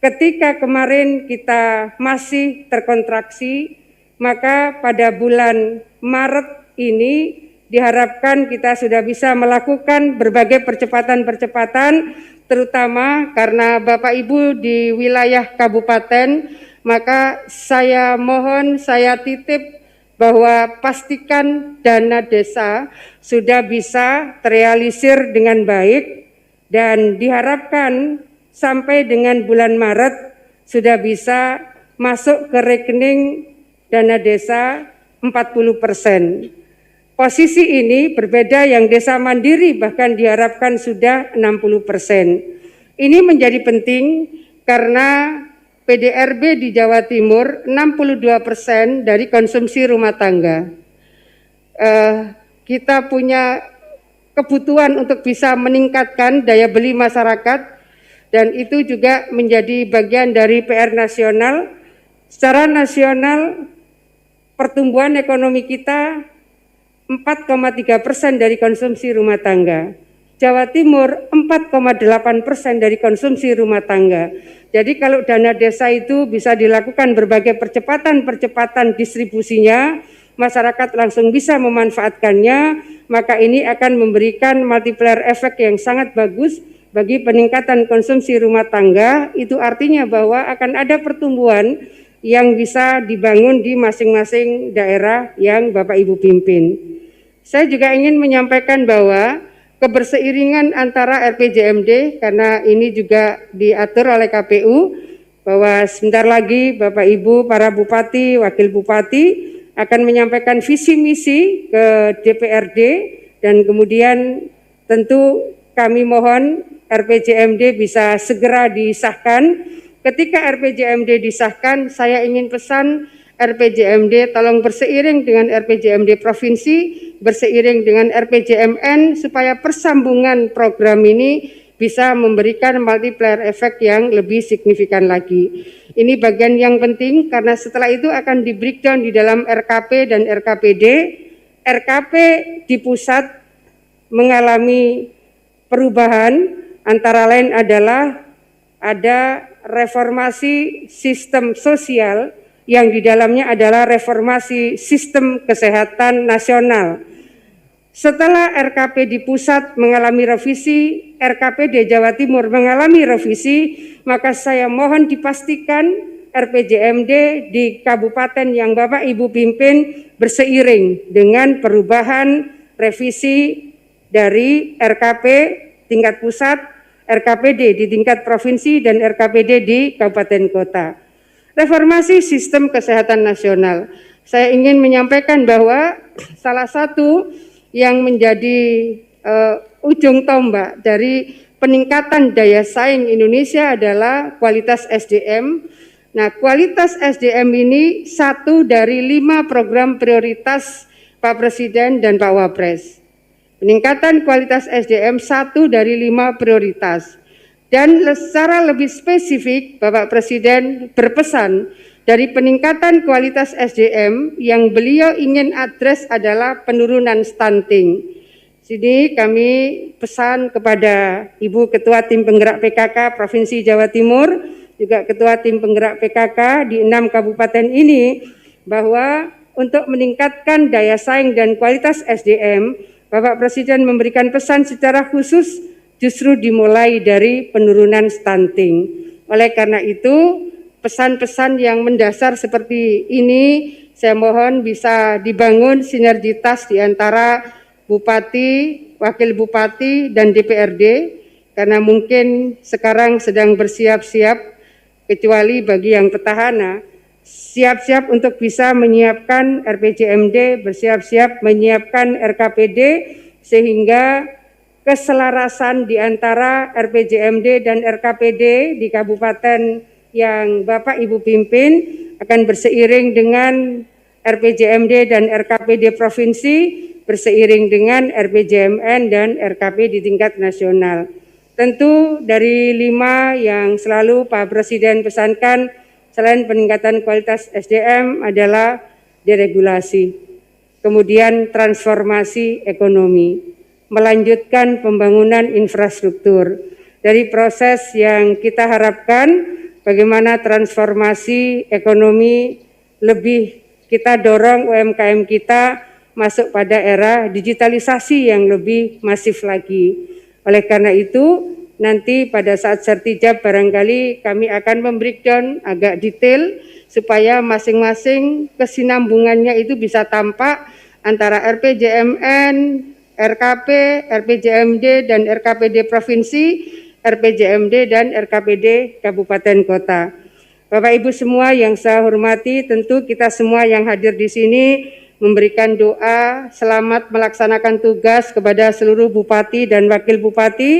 Ketika kemarin kita masih terkontraksi, maka pada bulan Maret ini diharapkan kita sudah bisa melakukan berbagai percepatan-percepatan, terutama karena Bapak Ibu di wilayah kabupaten, maka saya mohon, saya titip bahwa pastikan dana desa sudah bisa terrealisir dengan baik, dan diharapkan sampai dengan bulan Maret sudah bisa masuk ke rekening dana desa 40%. Posisi ini berbeda yang desa mandiri bahkan diharapkan sudah 60%. Ini menjadi penting karena PDRB di Jawa Timur 62% dari konsumsi rumah tangga. Kita punya kebutuhan untuk bisa meningkatkan daya beli masyarakat, dan itu juga menjadi bagian dari PR nasional. Secara nasional pertumbuhan ekonomi kita 4,3% dari konsumsi rumah tangga. Jawa Timur 4,8% dari konsumsi rumah tangga. Jadi kalau dana desa itu bisa dilakukan berbagai percepatan distribusinya, masyarakat langsung bisa memanfaatkannya, maka ini akan memberikan multiplier efek yang sangat bagus bagi peningkatan konsumsi rumah tangga. Itu artinya bahwa akan ada pertumbuhan yang bisa dibangun di masing-masing daerah yang Bapak Ibu pimpin. Saya juga ingin menyampaikan bahwa keberseiringan antara RPJMD, karena ini juga diatur oleh KPU, bahwa sebentar lagi Bapak Ibu para bupati, wakil bupati akan menyampaikan visi misi ke DPRD, dan kemudian tentu kami mohon RPJMD bisa segera disahkan. Ketika RPJMD disahkan, saya ingin pesan RPJMD tolong berseiring dengan RPJMD provinsi, berseiring dengan RPJMN, supaya persambungan program ini bisa memberikan multiplier efek yang lebih signifikan lagi. Ini bagian yang penting karena setelah itu akan di breakdown di dalam RKP dan RKPD. RKP di pusat mengalami perubahan, antara lain adalah ada reformasi sistem sosial yang di dalamnya adalah reformasi sistem kesehatan nasional. Setelah RKP di pusat mengalami revisi, RKPD Jawa Timur mengalami revisi, maka saya mohon dipastikan RPJMD di kabupaten yang Bapak Ibu pimpin berseiring dengan perubahan revisi dari RKP tingkat pusat, RKPD di tingkat provinsi, dan RKPD di kabupaten kota. Reformasi sistem kesehatan nasional. Saya ingin menyampaikan bahwa salah satu yang menjadi ujung tombak dari peningkatan daya saing Indonesia adalah kualitas SDM. Nah, kualitas SDM ini satu dari 5 program prioritas Pak Presiden dan Pak Wapres. Peningkatan kualitas SDM satu dari 5 prioritas. Dan secara lebih spesifik, Bapak Presiden berpesan dari peningkatan kualitas SDM yang beliau ingin address adalah penurunan stunting. Sini kami pesan kepada Ibu Ketua Tim Penggerak PKK Provinsi Jawa Timur, juga Ketua Tim Penggerak PKK di 6 kabupaten ini, bahwa untuk meningkatkan daya saing dan kualitas SDM, Bapak Presiden memberikan pesan secara khusus justru dimulai dari penurunan stunting. Oleh karena itu, pesan-pesan yang mendasar seperti ini, saya mohon bisa dibangun sinergitas di antara bupati, Wakil Bupati dan DPRD, karena mungkin sekarang sedang bersiap-siap, kecuali bagi yang petahana, siap-siap untuk bisa menyiapkan RPJMD, bersiap-siap menyiapkan RKPD, sehingga keselarasan di antara RPJMD dan RKPD di kabupaten yang Bapak Ibu pimpin akan berseiring dengan RPJMD dan RKPD provinsi, berseiring dengan RPJMN dan RKP di tingkat nasional. Tentu dari 5 yang selalu Pak Presiden pesankan selain peningkatan kualitas SDM adalah deregulasi, kemudian transformasi ekonomi, melanjutkan pembangunan infrastruktur. Dari proses yang kita harapkan, bagaimana transformasi ekonomi lebih kita dorong UMKM kita masuk pada era digitalisasi yang lebih masif lagi. Oleh karena itu, nanti pada saat sertijab barangkali kami akan membreakdown agak detail supaya masing-masing kesinambungannya itu bisa tampak antara RPJMN, RKP, RPJMD, dan RKPD Provinsi, RPJMD, dan RKPD Kabupaten Kota. Bapak Ibu semua yang saya hormati, tentu kita semua yang hadir di sini memberikan doa selamat melaksanakan tugas kepada seluruh Bupati dan Wakil Bupati.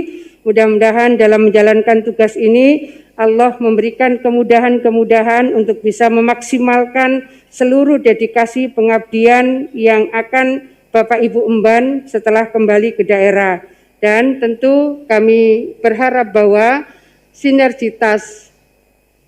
Mudah-mudahan dalam menjalankan tugas ini, Allah memberikan kemudahan-kemudahan untuk bisa memaksimalkan seluruh dedikasi pengabdian yang akan Bapak Ibu emban setelah kembali ke daerah. Dan tentu kami berharap bahwa sinergitas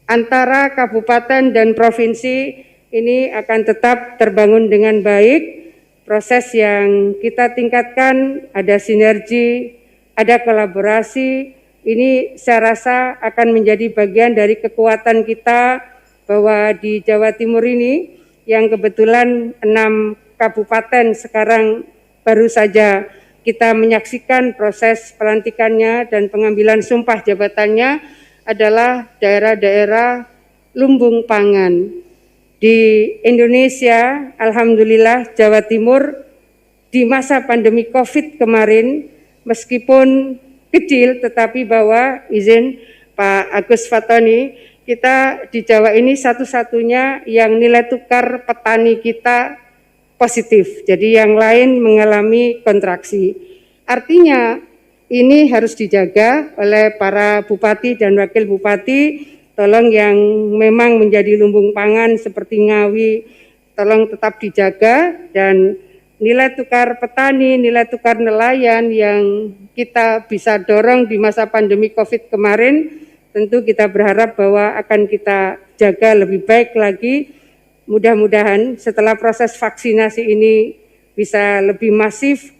antara kabupaten dan provinsi ini akan tetap terbangun dengan baik. Proses yang kita tingkatkan, ada sinergi, ada kolaborasi, ini saya rasa akan menjadi bagian dari kekuatan kita bahwa di Jawa Timur ini yang kebetulan 6 kabupaten sekarang baru saja kita menyaksikan proses pelantikannya dan pengambilan sumpah jabatannya adalah daerah-daerah lumbung pangan. Di Indonesia, alhamdulillah Jawa Timur di masa pandemi COVID kemarin, meskipun kecil tetapi bahwa izin Pak Agus Fatoni, kita di Jawa ini satu-satunya yang nilai tukar petani kita positif, jadi yang lain mengalami kontraksi. Artinya ini harus dijaga oleh para bupati dan wakil bupati, tolong yang memang menjadi lumbung pangan seperti Ngawi, tolong tetap dijaga, dan nilai tukar petani, nilai tukar nelayan yang kita bisa dorong di masa pandemi COVID kemarin, tentu kita berharap bahwa akan kita jaga lebih baik lagi. Mudah-mudahan setelah proses vaksinasi ini bisa lebih masif,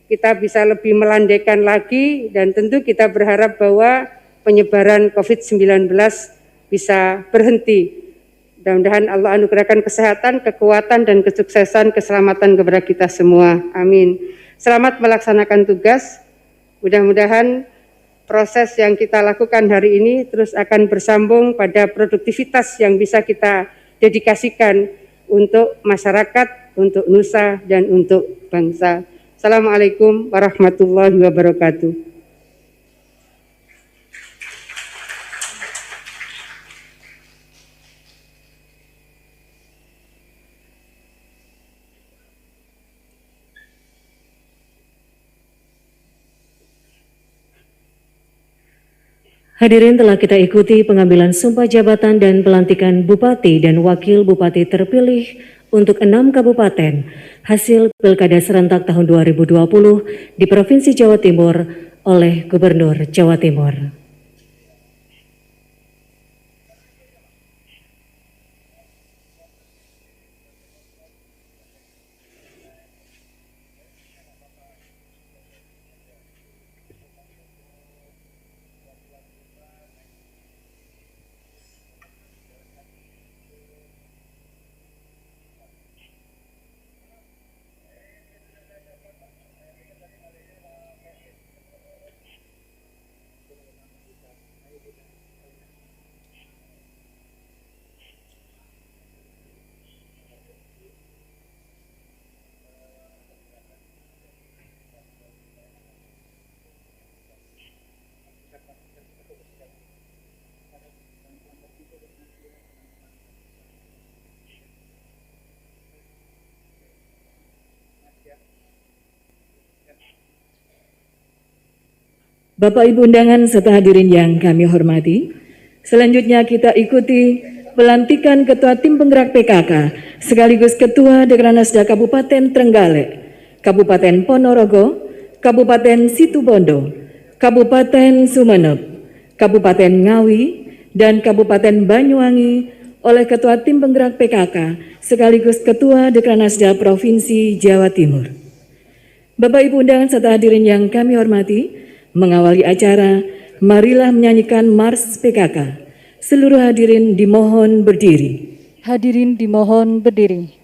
kita bisa lebih melandaikan lagi, dan tentu kita berharap bahwa penyebaran COVID-19 bisa berhenti. Mudah-mudahan Allah anugerahkan kesehatan, kekuatan, dan kesuksesan, keselamatan kepada kita semua. Amin. Selamat melaksanakan tugas. Mudah-mudahan proses yang kita lakukan hari ini terus akan bersambung pada produktivitas yang bisa kita dedikasikan untuk masyarakat, untuk nusa, dan untuk bangsa. Assalamualaikum warahmatullahi wabarakatuh. Hadirin, telah kita ikuti pengambilan sumpah jabatan dan pelantikan Bupati dan Wakil Bupati terpilih untuk 6 kabupaten hasil Pilkada serentak tahun 2020 di Provinsi Jawa Timur oleh Gubernur Jawa Timur. Bapak Ibu undangan serta hadirin yang kami hormati, selanjutnya kita ikuti pelantikan Ketua Tim Penggerak PKK sekaligus Ketua Dekranasda Kabupaten Trenggalek, Kabupaten Ponorogo, Kabupaten Situbondo, Kabupaten Sumeneb, Kabupaten Ngawi, dan Kabupaten Banyuwangi oleh Ketua Tim Penggerak PKK sekaligus Ketua Dekranasda Provinsi Jawa Timur. Bapak Ibu undangan serta hadirin yang kami hormati, mengawali acara, marilah menyanyikan Mars PKK. Seluruh hadirin dimohon berdiri. Hadirin dimohon berdiri.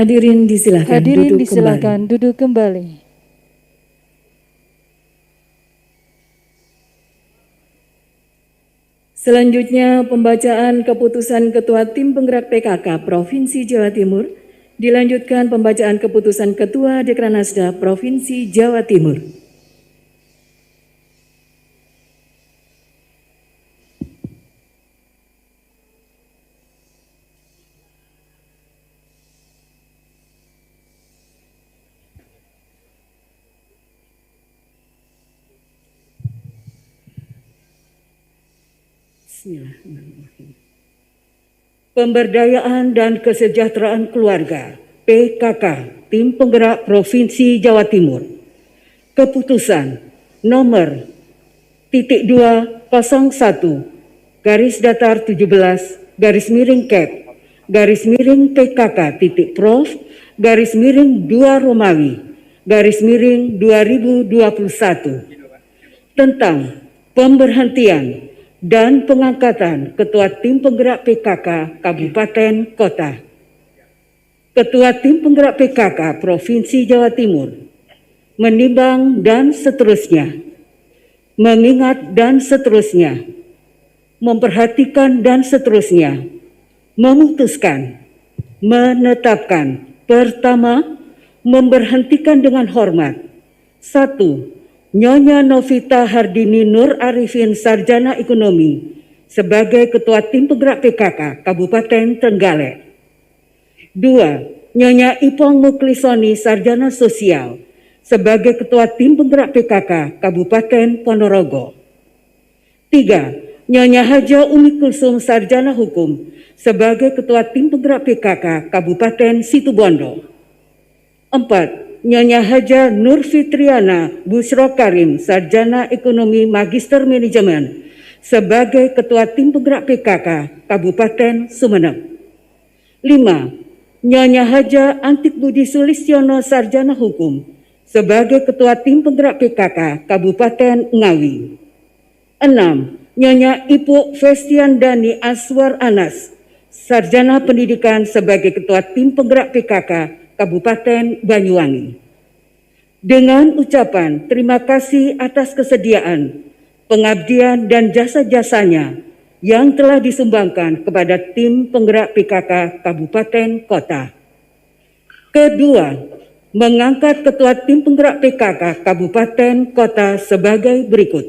Hadirin disilakan Hadirin duduk disilakan kembali. duduk kembali. Selanjutnya pembacaan keputusan Ketua Tim Penggerak PKK Provinsi Jawa Timur, dilanjutkan pembacaan keputusan Ketua Dekranasda Provinsi Jawa Timur. Bismillahirrahmanirrahim. Pemberdayaan dan Kesejahteraan Keluarga PKK Tim Penggerak Provinsi Jawa Timur. Keputusan nomor .201 garis datar 17 garis miring Kep garis miring PKK titik Prof garis miring 2 Romawi garis miring 2021 tentang pemberhentian dan pengangkatan Ketua Tim Penggerak PKK Kabupaten Kota. Ketua Tim Penggerak PKK Provinsi Jawa Timur menimbang dan seterusnya, mengingat dan seterusnya, memperhatikan dan seterusnya, memutuskan, menetapkan. Pertama, memberhentikan dengan hormat. 1. Nyonya Novita Hardini Nur Arifin Sarjana Ekonomi sebagai Ketua Tim Penggerak PKK Kabupaten Trenggalek. 2. Nyonya Ipong Muklisoni Sarjana Sosial sebagai Ketua Tim Penggerak PKK Kabupaten Ponorogo. 3. Nyonya Haja Umi Kulsum Sarjana Hukum sebagai Ketua Tim Penggerak PKK Kabupaten Situbondo. 4. Nyonya Haja Nur Fitriana Bushro Karim Sarjana Ekonomi Magister Manajemen sebagai Ketua Tim Penggerak PKK Kabupaten Sumeneb. 5. Nyonya Haja Antik Budi Sulistiono Sarjana Hukum sebagai Ketua Tim Penggerak PKK Kabupaten Ngawi. 6. Nyonya Ibu Festian Dani Aswar Anas Sarjana Pendidikan sebagai Ketua Tim Penggerak PKK Kabupaten Banyuwangi. Dengan ucapan terima kasih atas kesediaan, pengabdian dan jasa-jasanya yang telah disumbangkan kepada Tim Penggerak PKK Kabupaten Kota. Kedua, mengangkat Ketua Tim Penggerak PKK Kabupaten Kota sebagai berikut.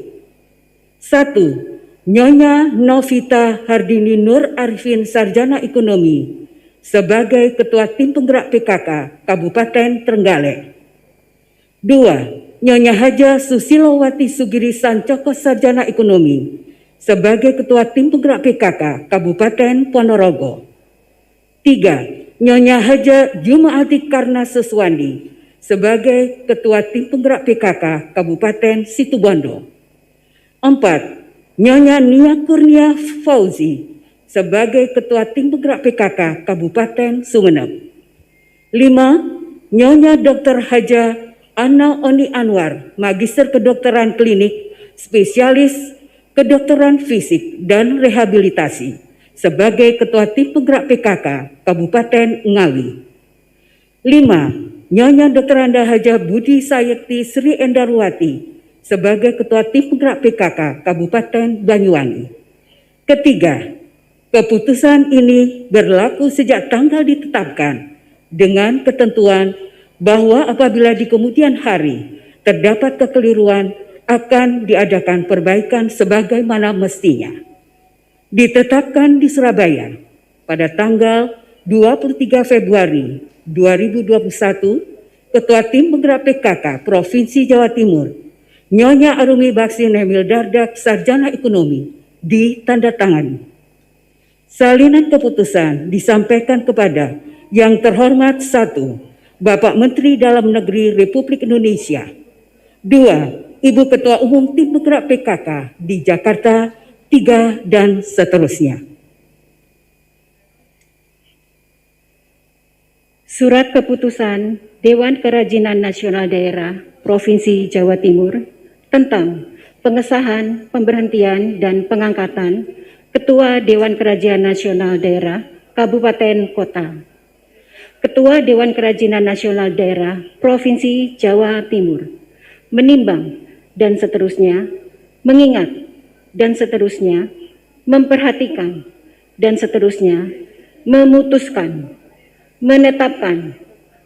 1. Nyonya Novita Hardini Nur Arifin Sarjana Ekonomi sebagai Ketua Tim Penggerak PKK Kabupaten Trenggalek. 2. Nyonya Haja Susilowati Sugiri Sancoko Sarjana Ekonomi sebagai Ketua Tim Penggerak PKK Kabupaten Ponorogo. 3. Nyonya Haja Jumaati Karna Suswandi sebagai Ketua Tim Penggerak PKK Kabupaten Situbondo. 4. Nyonya Nia Kurnia Fauzi sebagai Ketua Tim Penggerak PKK Kabupaten Sumeneb. 5. Nyonya Dr. Haja Ana Oni Anwar, Magister Kedokteran Klinik, Spesialis Kedokteran Fisik dan Rehabilitasi sebagai Ketua Tim Penggerak PKK Kabupaten Ngawi. 5. Nyonya Dr. Anda Haja Budi Sayekti Sri Endarwati sebagai Ketua Tim Penggerak PKK Kabupaten Banyuwangi. Ketiga, keputusan ini berlaku sejak tanggal ditetapkan dengan ketentuan bahwa apabila di kemudian hari terdapat kekeliruan akan diadakan perbaikan sebagaimana mestinya. Ditetapkan di Surabaya pada tanggal 23 Februari 2021, Ketua Tim Penggerak PKK Provinsi Jawa Timur Nyonya Arumi Baksin Emil Dardak Sarjana Ekonomi ditandatangani. Salinan keputusan disampaikan kepada yang terhormat 1. Bapak Menteri Dalam Negeri Republik Indonesia. 2. Ibu Ketua Umum Tim Penggerak PKK di Jakarta. 3. Dan seterusnya. Surat Keputusan Dewan Kerajinan Nasional Daerah Provinsi Jawa Timur tentang pengesahan, pemberhentian, dan pengangkatan Ketua Dewan Kerajinan Nasional Daerah Kabupaten Kota, Ketua Dewan Kerajinan Nasional Daerah Provinsi Jawa Timur, menimbang dan seterusnya, mengingat dan seterusnya, memperhatikan dan seterusnya, memutuskan, menetapkan.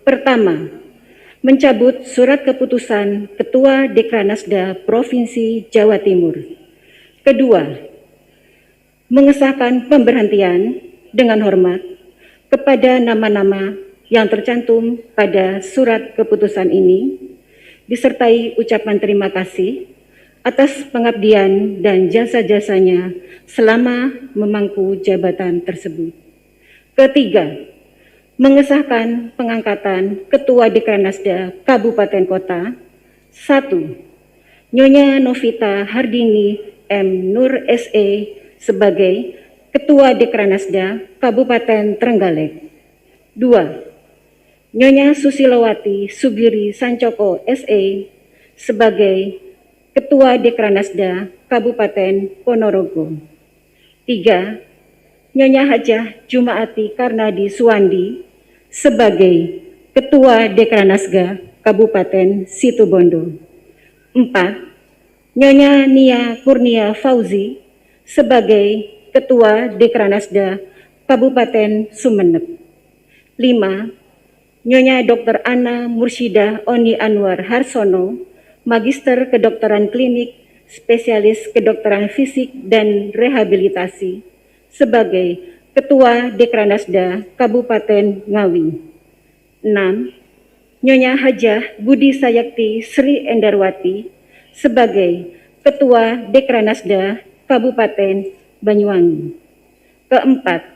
Pertama, mencabut surat keputusan Ketua Dekranasda Provinsi Jawa Timur. Kedua, mengesahkan pemberhentian dengan hormat kepada nama-nama yang tercantum pada surat keputusan ini, disertai ucapan terima kasih atas pengabdian dan jasa-jasanya selama memangku jabatan tersebut. Ketiga, mengesahkan pengangkatan Ketua Dekranasda Kabupaten Kota. 1. Nyonya Novita Hardini M. Nur SE sebagai Ketua Dekranasda Kabupaten Trenggalek. 2. Nyonya Susilowati Sugiri Sancoko SE sebagai Ketua Dekranasda Kabupaten Ponorogo. 3. Nyonya Hajah Jumaati Karnadi Suwandi sebagai Ketua Dekranasda Kabupaten Situbondo. 4. Nyonya Nia Kurnia Fauzi sebagai Ketua Dekranasda Kabupaten Sumeneb. 5. Nyonya Dr. Ana Mursyidah Oni Anwar Harsono, Magister Kedokteran Klinik, Spesialis Kedokteran Fisik dan Rehabilitasi sebagai Ketua Dekranasda Kabupaten Ngawi. 6. Nyonya Hajah Budi Sayekti Sri Endarwati sebagai Ketua Dekranasda Kabupaten Banyuwangi. Keempat,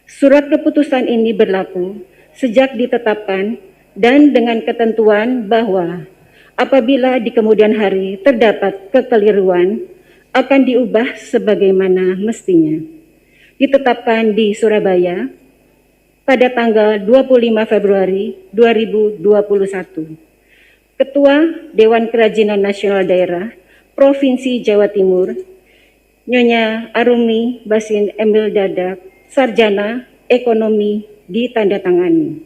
surat keputusan ini berlaku sejak ditetapkan dan dengan ketentuan bahwa apabila di kemudian hari terdapat kekeliruan akan diubah sebagaimana mestinya. Ditetapkan di Surabaya pada tanggal 25 Februari 2021. Ketua Dewan Kerajinan Nasional Daerah Provinsi Jawa Timur, Nyonya Arumi Baksin Emil Dardak, Sarjana Ekonomi, ditandatangani.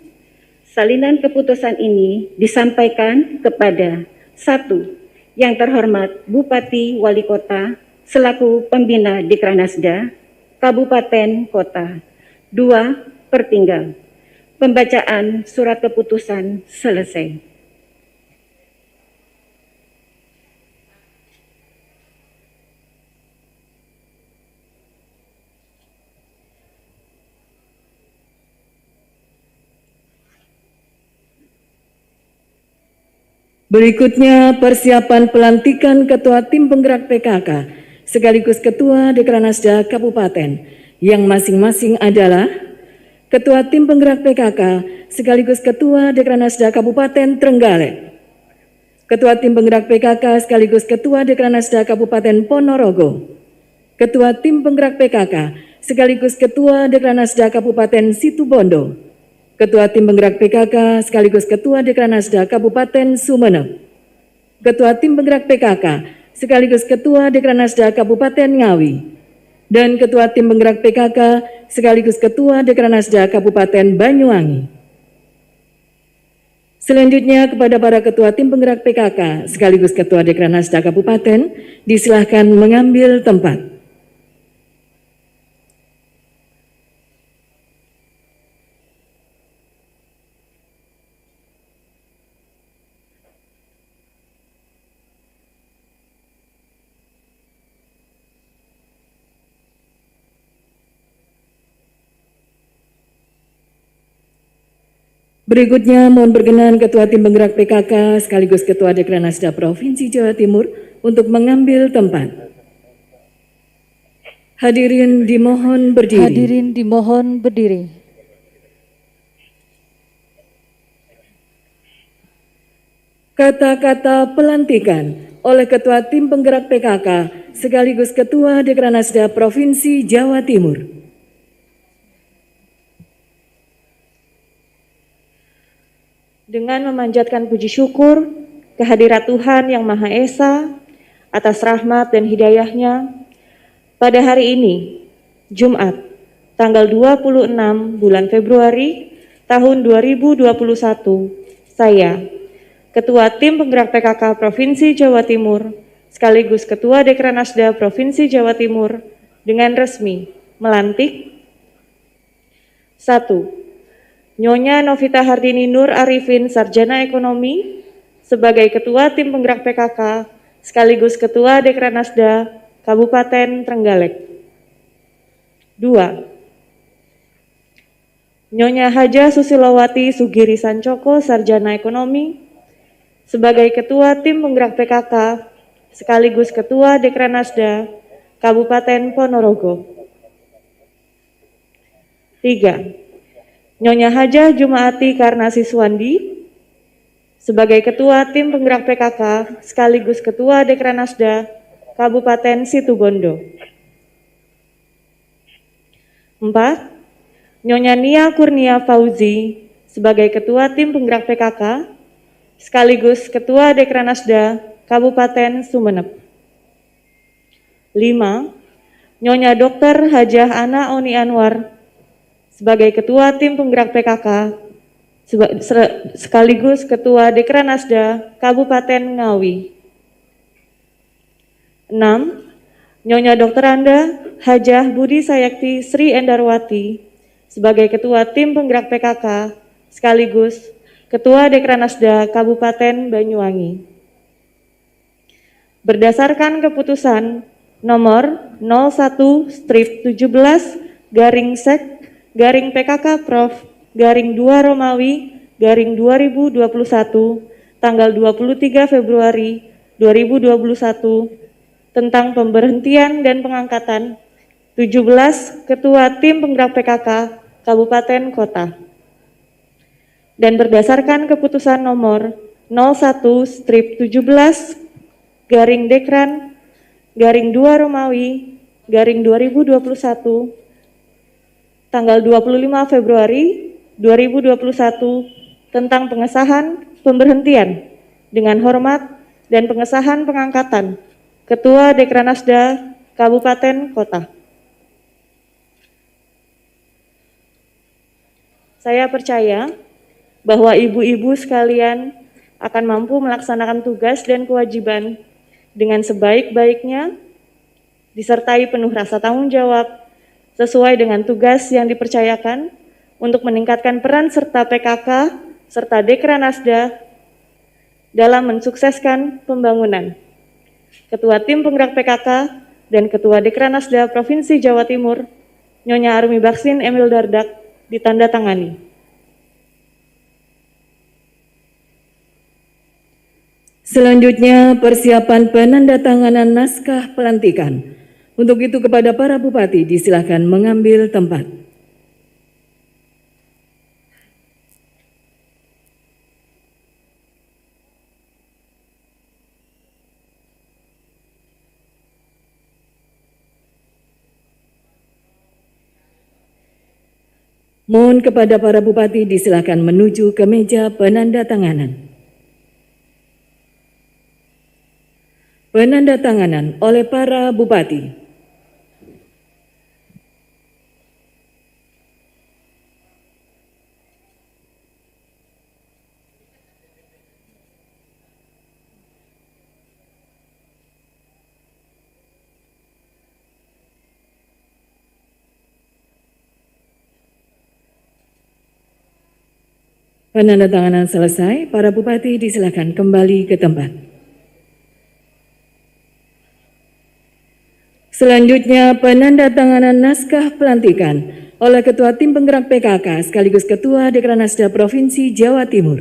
Salinan keputusan ini disampaikan kepada 1. Yang terhormat Bupati Wali Kota selaku Pembina Dekranasda Kabupaten Kota. 2. Pertinggal. Pembacaan surat keputusan selesai. Berikutnya persiapan pelantikan Ketua Tim Penggerak PKK sekaligus Ketua Dekranasda Kabupaten yang masing-masing adalah Ketua Tim Penggerak PKK sekaligus Ketua Dekranasda Kabupaten Trenggalek, Ketua Tim Penggerak PKK sekaligus Ketua Dekranasda Kabupaten Ponorogo, Ketua Tim Penggerak PKK sekaligus Ketua Dekranasda Kabupaten Situbondo, Ketua Tim Penggerak PKK sekaligus Ketua Dekranasda Kabupaten Sumeneb, Ketua Tim Penggerak PKK sekaligus Ketua Dekranasda Kabupaten Ngawi, dan Ketua Tim Penggerak PKK sekaligus Ketua Dekranasda Kabupaten Banyuwangi. Selanjutnya kepada para Ketua Tim Penggerak PKK sekaligus Ketua Dekranasda Kabupaten disilahkan mengambil tempat. Berikutnya mohon berkenan Ketua Tim Penggerak PKK sekaligus Ketua Dekranasda Provinsi Jawa Timur untuk mengambil tempat. Hadirin dimohon berdiri. Hadirin dimohon berdiri. Kata-kata pelantikan oleh Ketua Tim Penggerak PKK sekaligus Ketua Dekranasda Provinsi Jawa Timur. Dengan memanjatkan puji syukur kehadirat Tuhan Yang Maha Esa atas rahmat dan hidayahnya, pada hari ini, Jumat, tanggal 26 bulan Februari tahun 2021, saya, Ketua Tim Penggerak PKK Provinsi Jawa Timur, sekaligus Ketua Dekranasda Provinsi Jawa Timur, dengan resmi melantik 1. Nyonya Novita Hardini Nur Arifin, Sarjana Ekonomi, sebagai Ketua Tim Penggerak PKK sekaligus Ketua Dekranasda Kabupaten Trenggalek. 2. Nyonya Haja Susilowati Sugiri Sancoko, Sarjana Ekonomi, sebagai Ketua Tim Penggerak PKK sekaligus Ketua Dekranasda Kabupaten Ponorogo. 3. Nyonya Hajah Jumaati Karnasi Suwandi sebagai Ketua Tim Penggerak PKK sekaligus Ketua Dekranasda Kabupaten Situbondo. 4. Nyonya Nia Kurnia Fauzi sebagai Ketua Tim Penggerak PKK sekaligus Ketua Dekranasda Kabupaten Sumeneb. 5. Nyonya Dr. Hajah Ana Oni Anwar sebagai Ketua Tim Penggerak PKK sekaligus Ketua Dekranasda Kabupaten Ngawi. 6. Nyonya Dr. Anda Hajah Budi Sayakti Sri Endarwati sebagai Ketua Tim Penggerak PKK sekaligus Ketua Dekranasda Kabupaten Banyuwangi. Berdasarkan keputusan nomor 01/17/Sek/PKK Prof _2 Romawi _2021 tanggal 23 Februari 2021 tentang pemberhentian dan pengangkatan 17 Ketua Tim Penggerak PKK Kabupaten Kota. Dan berdasarkan keputusan nomor 01/17/Dekran _2 Romawi _2021 tanggal 25 Februari 2021 tentang pengesahan pemberhentian dengan hormat dan pengesahan pengangkatan Ketua Dekranasda Kabupaten Kota. Saya percaya bahwa ibu-ibu sekalian akan mampu melaksanakan tugas dan kewajiban dengan sebaik-baiknya, disertai penuh rasa tanggung jawab, sesuai dengan tugas yang dipercayakan untuk meningkatkan peran serta PKK serta Dekranasda dalam mensukseskan pembangunan. Ketua Tim Penggerak PKK dan Ketua Dekranasda Provinsi Jawa Timur, Nyonya Arumi Baksin Emil Dardak, ditandatangani. Selanjutnya persiapan penandatanganan naskah pelantikan. Untuk itu kepada para bupati disilakan mengambil tempat. Mohon kepada para bupati disilakan menuju ke meja penandatanganan. Penandatanganan oleh para bupati. Penandatanganan selesai, para bupati disilakan kembali ke tempat. Selanjutnya penandatanganan naskah pelantikan oleh Ketua Tim Penggerak PKK sekaligus Ketua Dekranasda Provinsi Jawa Timur.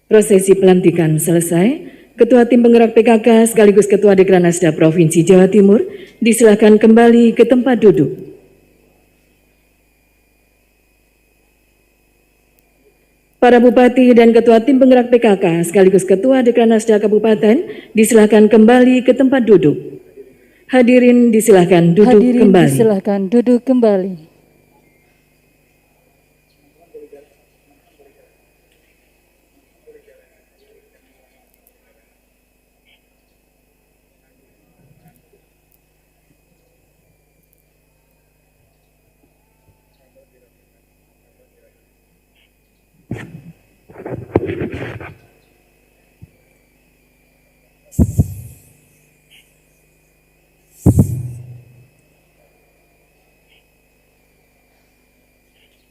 Prosesi pelantikan selesai. Ketua Tim Penggerak PKK sekaligus Ketua Dekranasda Provinsi Jawa Timur disilakan kembali ke tempat duduk. Para bupati dan Ketua Tim Penggerak PKK sekaligus Ketua Dekranasda Kabupaten disilakan kembali ke tempat duduk. Hadirin disilakan duduk kembali. Disilakan duduk kembali.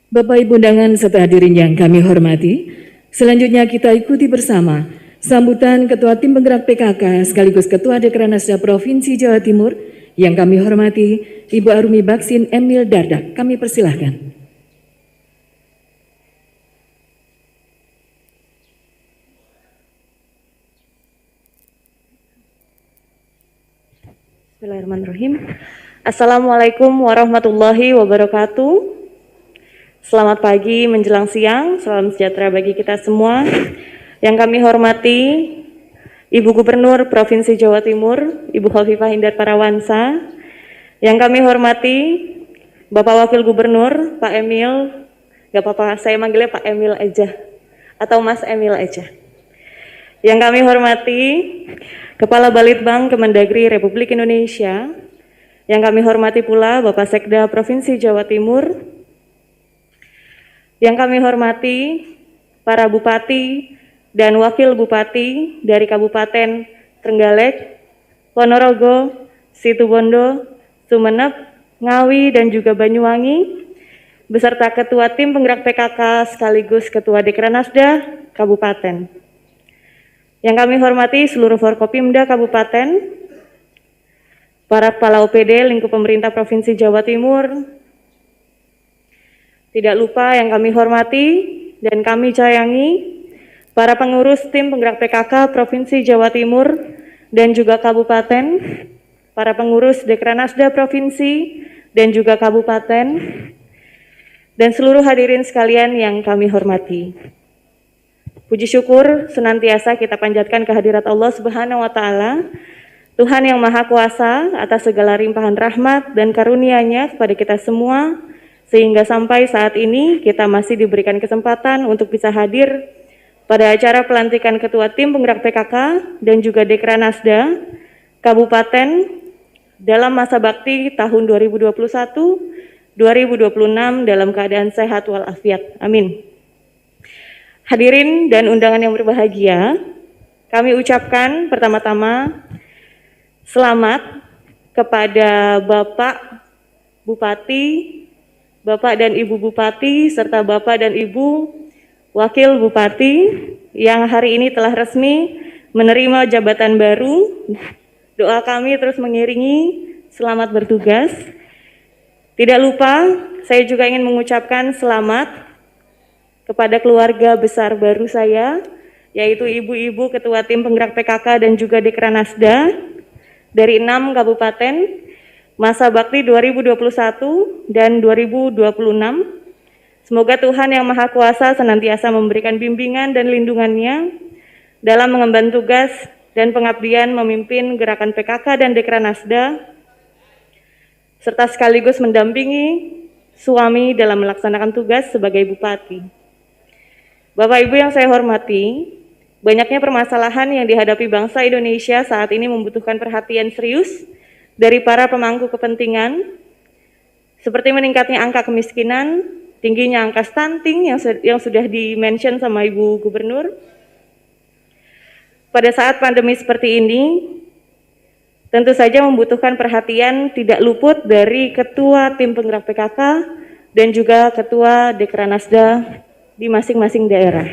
Bapak Ibu undangan serta hadirin yang kami hormati, selanjutnya kita ikuti bersama sambutan Ketua Tim Penggerak PKK sekaligus Ketua Dekranasda Provinsi Jawa Timur yang kami hormati Ibu Arumi Baksin Emil Dardak. Kami persilahkan. Bismillahirrahmanirrahim. Assalamualaikum warahmatullahi wabarakatuh. Selamat pagi menjelang siang, salam sejahtera bagi kita semua. Yang kami hormati Ibu Gubernur Provinsi Jawa Timur, Ibu Khofifah Indar Parawansa. Yang kami hormati Bapak Wakil Gubernur, Pak Emil, gak apa-apa saya manggilnya Pak Emil aja, atau Mas Emil aja. Yang kami hormati Kepala Balitbang Kemendagri Republik Indonesia. Yang kami hormati pula Bapak Sekda Provinsi Jawa Timur. Yang kami hormati para bupati dan wakil bupati dari Kabupaten Trenggalek, Ponorogo, Situbondo, Sumeneb, Ngawi, dan juga Banyuwangi, beserta Ketua Tim Penggerak PKK sekaligus Ketua Dekranasda Kabupaten. Yang kami hormati seluruh Forkopimda Kabupaten, para kepala OPD lingkup pemerintah Provinsi Jawa Timur, tidak lupa yang kami hormati dan kami sayangi para pengurus Tim Penggerak PKK Provinsi Jawa Timur dan juga Kabupaten, para pengurus Dekranasda Provinsi dan juga Kabupaten, dan seluruh hadirin sekalian yang kami hormati. Puji syukur senantiasa kita panjatkan kehadirat Allah Subhanahu wa Ta'ala, Tuhan yang Maha Kuasa atas segala limpahan rahmat dan karunia-Nya kepada kita semua, sehingga sampai saat ini kita masih diberikan kesempatan untuk bisa hadir pada acara pelantikan Ketua Tim Penggerak PKK dan juga Dekranasda Kabupaten dalam masa bakti tahun 2021-2026 dalam keadaan sehat walafiat. Amin. Hadirin dan undangan yang berbahagia, kami ucapkan pertama-tama selamat kepada Bapak Bupati, Bapak dan Ibu Bupati, serta Bapak dan Ibu Wakil Bupati, yang hari ini telah resmi menerima jabatan baru. Doa kami terus mengiringi selamat bertugas. Tidak lupa, saya juga ingin mengucapkan selamat kepada keluarga besar baru saya, yaitu ibu-ibu ketua tim penggerak PKK dan juga Dekranasda dari 6 kabupaten, masa bakti 2021 dan 2026. Semoga Tuhan Yang Maha Kuasa senantiasa memberikan bimbingan dan lindungannya dalam mengemban tugas dan pengabdian memimpin gerakan PKK dan Dekranasda, serta sekaligus mendampingi suami dalam melaksanakan tugas sebagai bupati. Bapak Ibu yang saya hormati, banyaknya permasalahan yang dihadapi bangsa Indonesia saat ini membutuhkan perhatian serius dari para pemangku kepentingan, seperti meningkatnya angka kemiskinan, tingginya angka stunting yang sudah di-mention sama Ibu Gubernur. Pada saat pandemi seperti ini, tentu saja membutuhkan perhatian tidak luput dari Ketua Tim Penggerak PKK dan juga Ketua Dekranasda di masing-masing daerah.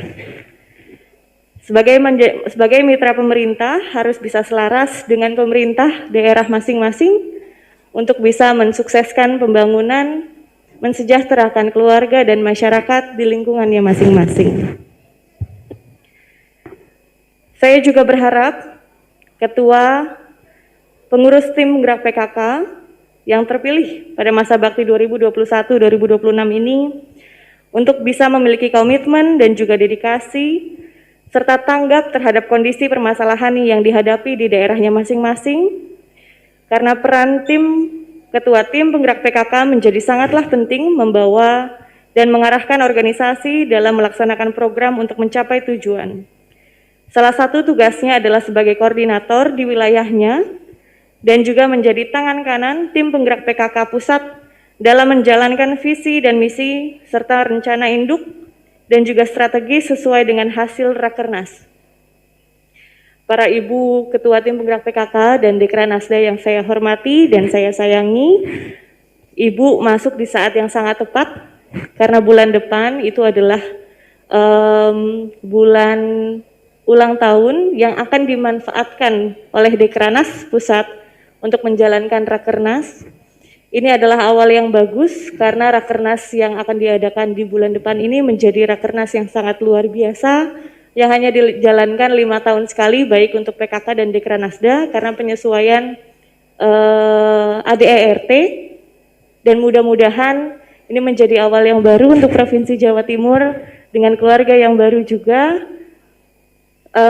Sebagai mitra pemerintah harus bisa selaras dengan pemerintah daerah masing-masing untuk bisa mensukseskan pembangunan, mensejahterakan keluarga dan masyarakat di lingkungannya masing-masing. Saya juga berharap Ketua Pengurus Tim Penggerak PKK yang terpilih pada masa bakti 2021-2026 ini untuk bisa memiliki komitmen dan juga dedikasi serta tanggap terhadap kondisi permasalahan yang dihadapi di daerahnya masing-masing, karena peran Ketua Tim Penggerak PKK menjadi sangatlah penting membawa dan mengarahkan organisasi dalam melaksanakan program untuk mencapai tujuan. Salah satu tugasnya adalah sebagai koordinator di wilayahnya dan juga menjadi tangan kanan Tim Penggerak PKK Pusat dalam menjalankan visi dan misi serta rencana induk dan juga strategi sesuai dengan hasil Rakernas. Para Ibu Ketua Tim Penggerak PKK dan Dekranasda yang saya hormati dan saya sayangi, Ibu masuk di saat yang sangat tepat karena bulan depan itu adalah bulan ulang tahun yang akan dimanfaatkan oleh Dekranas Pusat untuk menjalankan Rakernas. Ini adalah awal yang bagus karena Rakernas yang akan diadakan di bulan depan ini menjadi Rakernas yang sangat luar biasa, yang hanya dijalankan 5 tahun sekali, baik untuk PKK dan Dekranasda karena penyesuaian ADERT, dan mudah-mudahan ini menjadi awal yang baru untuk Provinsi Jawa Timur dengan keluarga yang baru juga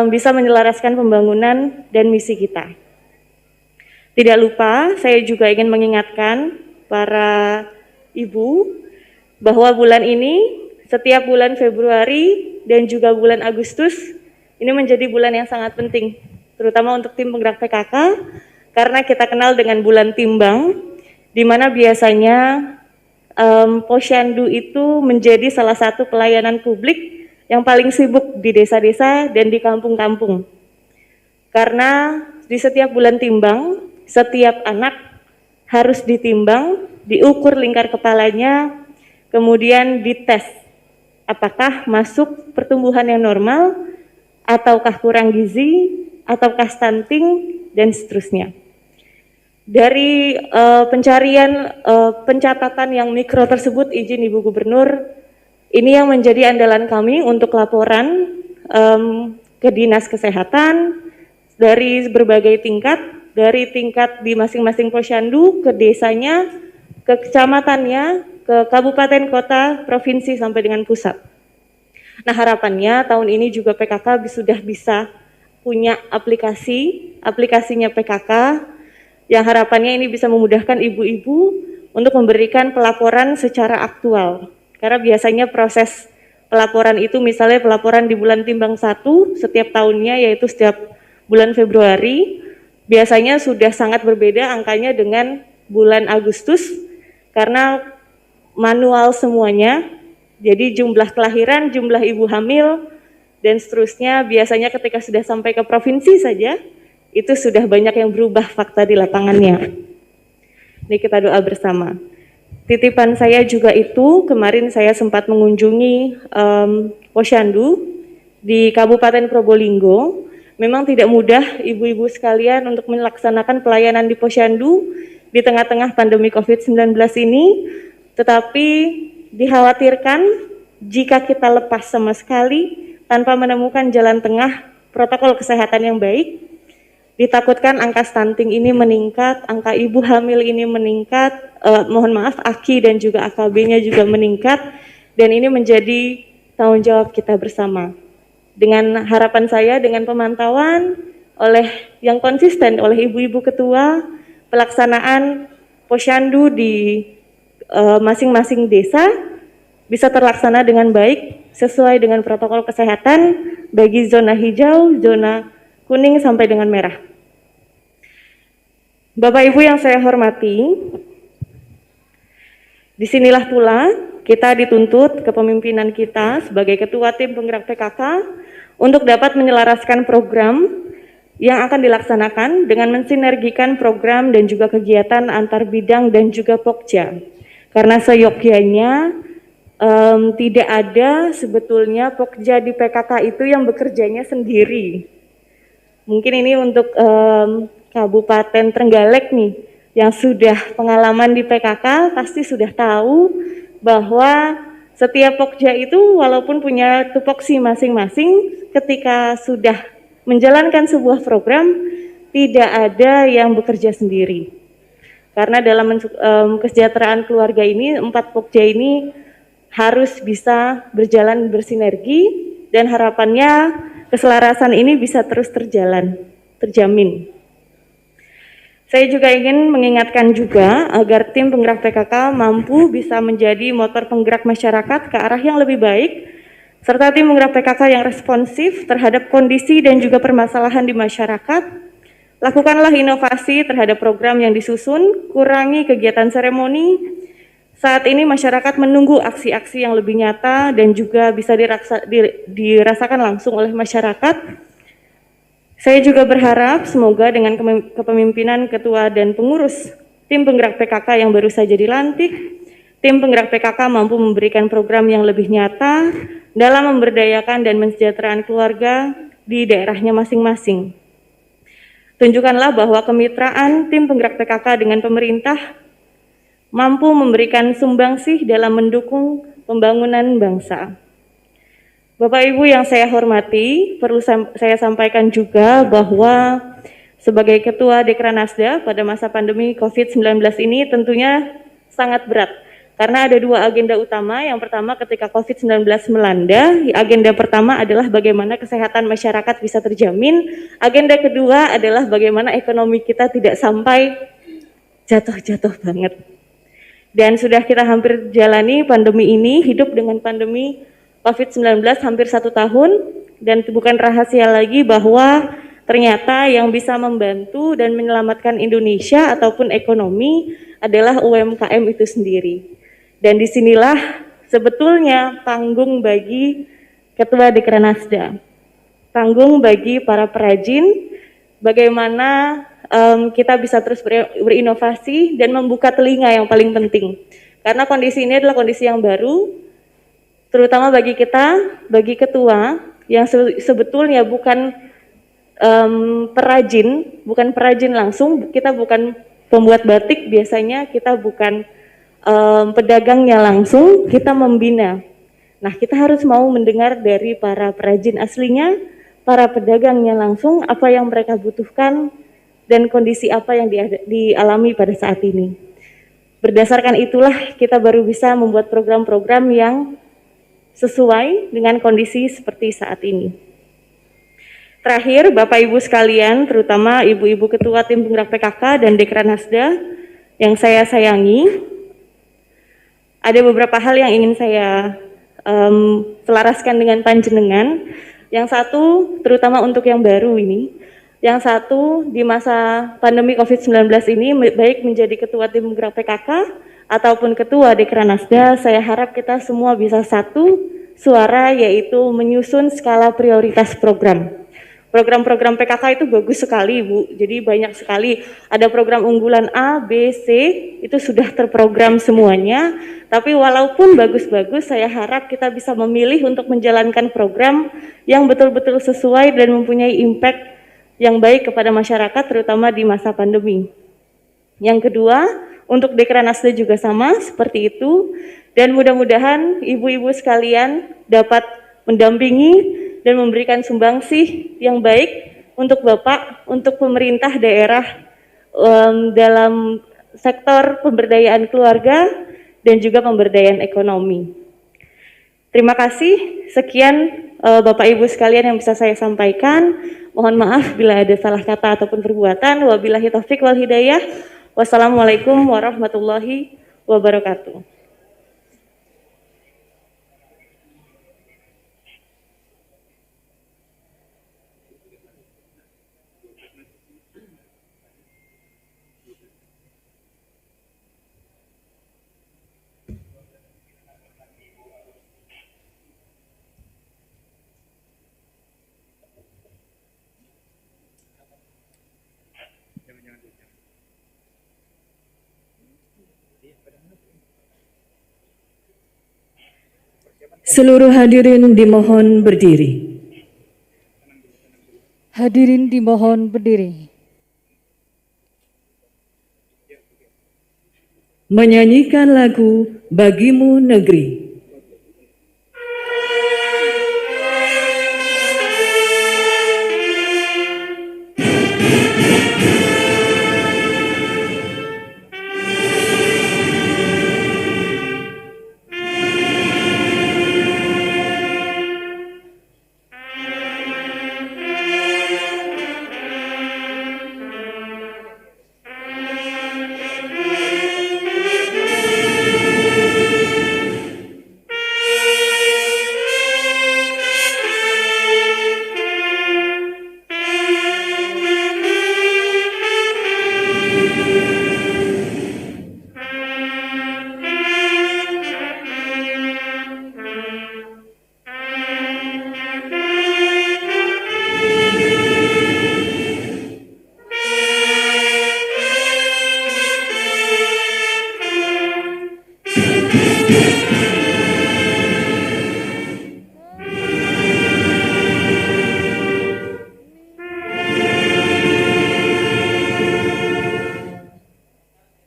bisa menyelaraskan pembangunan dan misi kita. Tidak lupa, saya juga ingin mengingatkan para ibu bahwa bulan ini, setiap bulan Februari dan juga bulan Agustus, ini menjadi bulan yang sangat penting, terutama untuk tim penggerak PKK, karena kita kenal dengan bulan timbang, di mana biasanya Posyandu itu menjadi salah satu pelayanan publik yang paling sibuk di desa-desa dan di kampung-kampung. Karena di setiap bulan timbang, setiap anak harus ditimbang, diukur lingkar kepalanya, kemudian dites apakah masuk pertumbuhan yang normal, ataukah kurang gizi, ataukah stunting, dan seterusnya. Dari pencatatan yang mikro tersebut, izin Ibu Gubernur, ini yang menjadi andalan kami untuk laporan ke Dinas Kesehatan dari berbagai tingkat, dari tingkat di masing-masing posyandu, ke desanya, ke kecamatannya, ke kabupaten, kota, provinsi, sampai dengan pusat. Nah, harapannya tahun ini juga PKK sudah bisa punya aplikasinya PKK, yang harapannya ini bisa memudahkan ibu-ibu untuk memberikan pelaporan secara aktual. Karena biasanya proses pelaporan itu, misalnya pelaporan di bulan timbang 1 setiap tahunnya, yaitu setiap bulan Februari, biasanya sudah sangat berbeda angkanya dengan bulan Agustus, karena manual semuanya. Jadi jumlah kelahiran, jumlah ibu hamil, dan seterusnya biasanya ketika sudah sampai ke provinsi saja, itu sudah banyak yang berubah fakta di lapangannya. Ini kita doa bersama. Titipan saya juga itu, kemarin saya sempat mengunjungi Posyandu di Kabupaten Probolinggo. Memang tidak mudah ibu-ibu sekalian untuk melaksanakan pelayanan di Posyandu di tengah-tengah pandemi COVID-19 ini, tetapi dikhawatirkan jika kita lepas sama sekali tanpa menemukan jalan tengah protokol kesehatan yang baik, ditakutkan angka stunting ini meningkat, angka ibu hamil ini meningkat, AKI dan juga AKB-nya juga meningkat, dan ini menjadi tanggung jawab kita bersama. Dengan harapan saya, dengan pemantauan yang konsisten oleh ibu-ibu ketua, pelaksanaan Posyandu di masing-masing desa bisa terlaksana dengan baik sesuai dengan protokol kesehatan bagi zona hijau, zona kuning sampai dengan merah. Bapak Ibu yang saya hormati, disinilah pula kita dituntut kepemimpinan kita sebagai Ketua Tim Penggerak PKK untuk dapat menyelaraskan program yang akan dilaksanakan dengan mensinergikan program dan juga kegiatan antar bidang dan juga Pokja. Karena seyogyanya tidak ada sebetulnya Pokja di PKK itu yang bekerjanya sendiri. Mungkin ini untuk Kabupaten Trenggalek nih, yang sudah pengalaman di PKK pasti sudah tahu bahwa setiap Pokja itu walaupun punya tupoksi masing-masing, ketika sudah menjalankan sebuah program tidak ada yang bekerja sendiri. Karena dalam kesejahteraan keluarga ini, 4 Pokja ini harus bisa berjalan bersinergi, dan harapannya keselarasan ini bisa terus terjamin. Saya juga ingin mengingatkan juga agar tim penggerak PKK mampu bisa menjadi motor penggerak masyarakat ke arah yang lebih baik, serta tim penggerak PKK yang responsif terhadap kondisi dan juga permasalahan di masyarakat. Lakukanlah inovasi terhadap program yang disusun, kurangi kegiatan seremoni. Saat ini masyarakat menunggu aksi-aksi yang lebih nyata dan juga bisa dirasakan langsung oleh masyarakat. Saya juga berharap semoga dengan kepemimpinan ketua dan pengurus tim penggerak PKK yang baru saja dilantik, tim penggerak PKK mampu memberikan program yang lebih nyata dalam memberdayakan dan mensejahterakan keluarga di daerahnya masing-masing. Tunjukkanlah bahwa kemitraan tim penggerak PKK dengan pemerintah mampu memberikan sumbangsih dalam mendukung pembangunan bangsa. Bapak Ibu yang saya hormati, perlu saya sampaikan juga bahwa sebagai Ketua Dekranasda pada masa pandemi COVID-19 ini tentunya sangat berat. Karena ada 2 agenda utama. Yang pertama, ketika COVID-19 melanda, agenda pertama adalah bagaimana kesehatan masyarakat bisa terjamin. Agenda kedua adalah bagaimana ekonomi kita tidak sampai jatuh-jatuh banget. Dan sudah kita hampir jalani pandemi ini, hidup dengan pandemi COVID-19 hampir 1 tahun, dan bukan rahasia lagi bahwa ternyata yang bisa membantu dan menyelamatkan Indonesia ataupun ekonomi adalah UMKM itu sendiri. Dan disinilah sebetulnya panggung bagi Ketua Dekranasda, panggung bagi para perajin, bagaimana kita bisa terus berinovasi dan membuka telinga yang paling penting. Karena kondisi ini adalah kondisi yang baru, terutama bagi kita, bagi ketua yang sebetulnya bukan perajin langsung, kita bukan pembuat batik, biasanya kita bukan pedagangnya langsung, kita membina. Nah, kita harus mau mendengar dari para perajin aslinya, para pedagangnya langsung, apa yang mereka butuhkan dan kondisi apa yang dialami pada saat ini. Berdasarkan itulah kita baru bisa membuat program-program yang sesuai dengan kondisi seperti saat ini. Terakhir, Bapak Ibu sekalian, terutama Ibu-Ibu Ketua Tim Penggerak PKK dan Dekranasda yang saya sayangi, ada beberapa hal yang ingin saya selaraskan dengan panjenengan. Yang satu, terutama untuk yang baru ini, yang satu di masa pandemi COVID-19 ini, baik menjadi Ketua Tim Penggerak PKK ataupun Ketua Dekranasda, saya harap kita semua bisa satu suara, yaitu menyusun skala prioritas program. Program-program PKK itu bagus sekali, Bu. Jadi banyak sekali. Ada program unggulan A, B, C, itu sudah terprogram semuanya. Tapi walaupun bagus-bagus, saya harap kita bisa memilih untuk menjalankan program yang betul-betul sesuai dan mempunyai impact yang baik kepada masyarakat, terutama di masa pandemi. Yang kedua, untuk Dekranasda juga sama seperti itu. Dan mudah-mudahan ibu-ibu sekalian dapat mendampingi dan memberikan sumbangsih yang baik untuk Bapak, untuk pemerintah daerah dalam sektor pemberdayaan keluarga dan juga pemberdayaan ekonomi. Terima kasih, sekian Bapak Ibu sekalian yang bisa saya sampaikan. Mohon maaf bila ada salah kata ataupun perbuatan. Wabillahi taufik wal hidayah. Wassalamualaikum warahmatullahi wabarakatuh. Seluruh hadirin dimohon berdiri. Hadirin dimohon berdiri. Menyanyikan lagu Bagimu Negeri.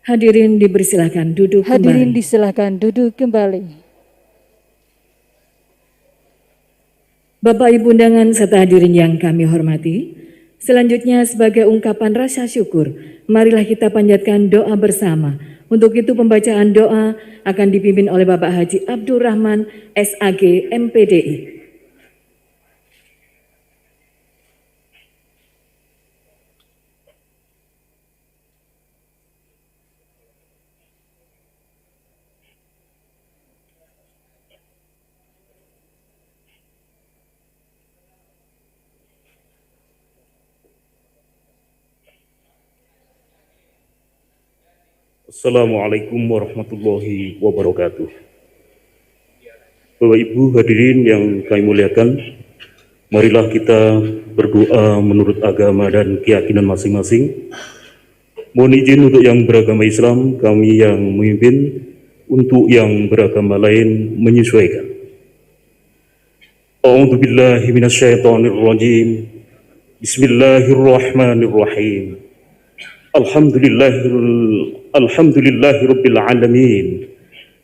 Hadirin dipersilakan duduk Hadirin kembali. disilakan duduk kembali. Bapak Ibu undangan serta hadirin yang kami hormati, selanjutnya sebagai ungkapan rasa syukur, marilah kita panjatkan doa bersama. Untuk itu pembacaan doa akan dipimpin oleh Bapak Haji Abdurrahman SAG MPDI. Assalamualaikum warahmatullahi wabarakatuh. Bapak Ibu hadirin yang kami muliakan, marilah kita berdoa menurut agama dan keyakinan masing-masing. Mohon izin untuk yang beragama Islam, kami yang memimpin, untuk yang beragama lain menyesuaikan. A'udzu billahi minasyaitonir rajim. Bismillahirrahmanirrahim. Alhamdulillahi Rabbil Alamin.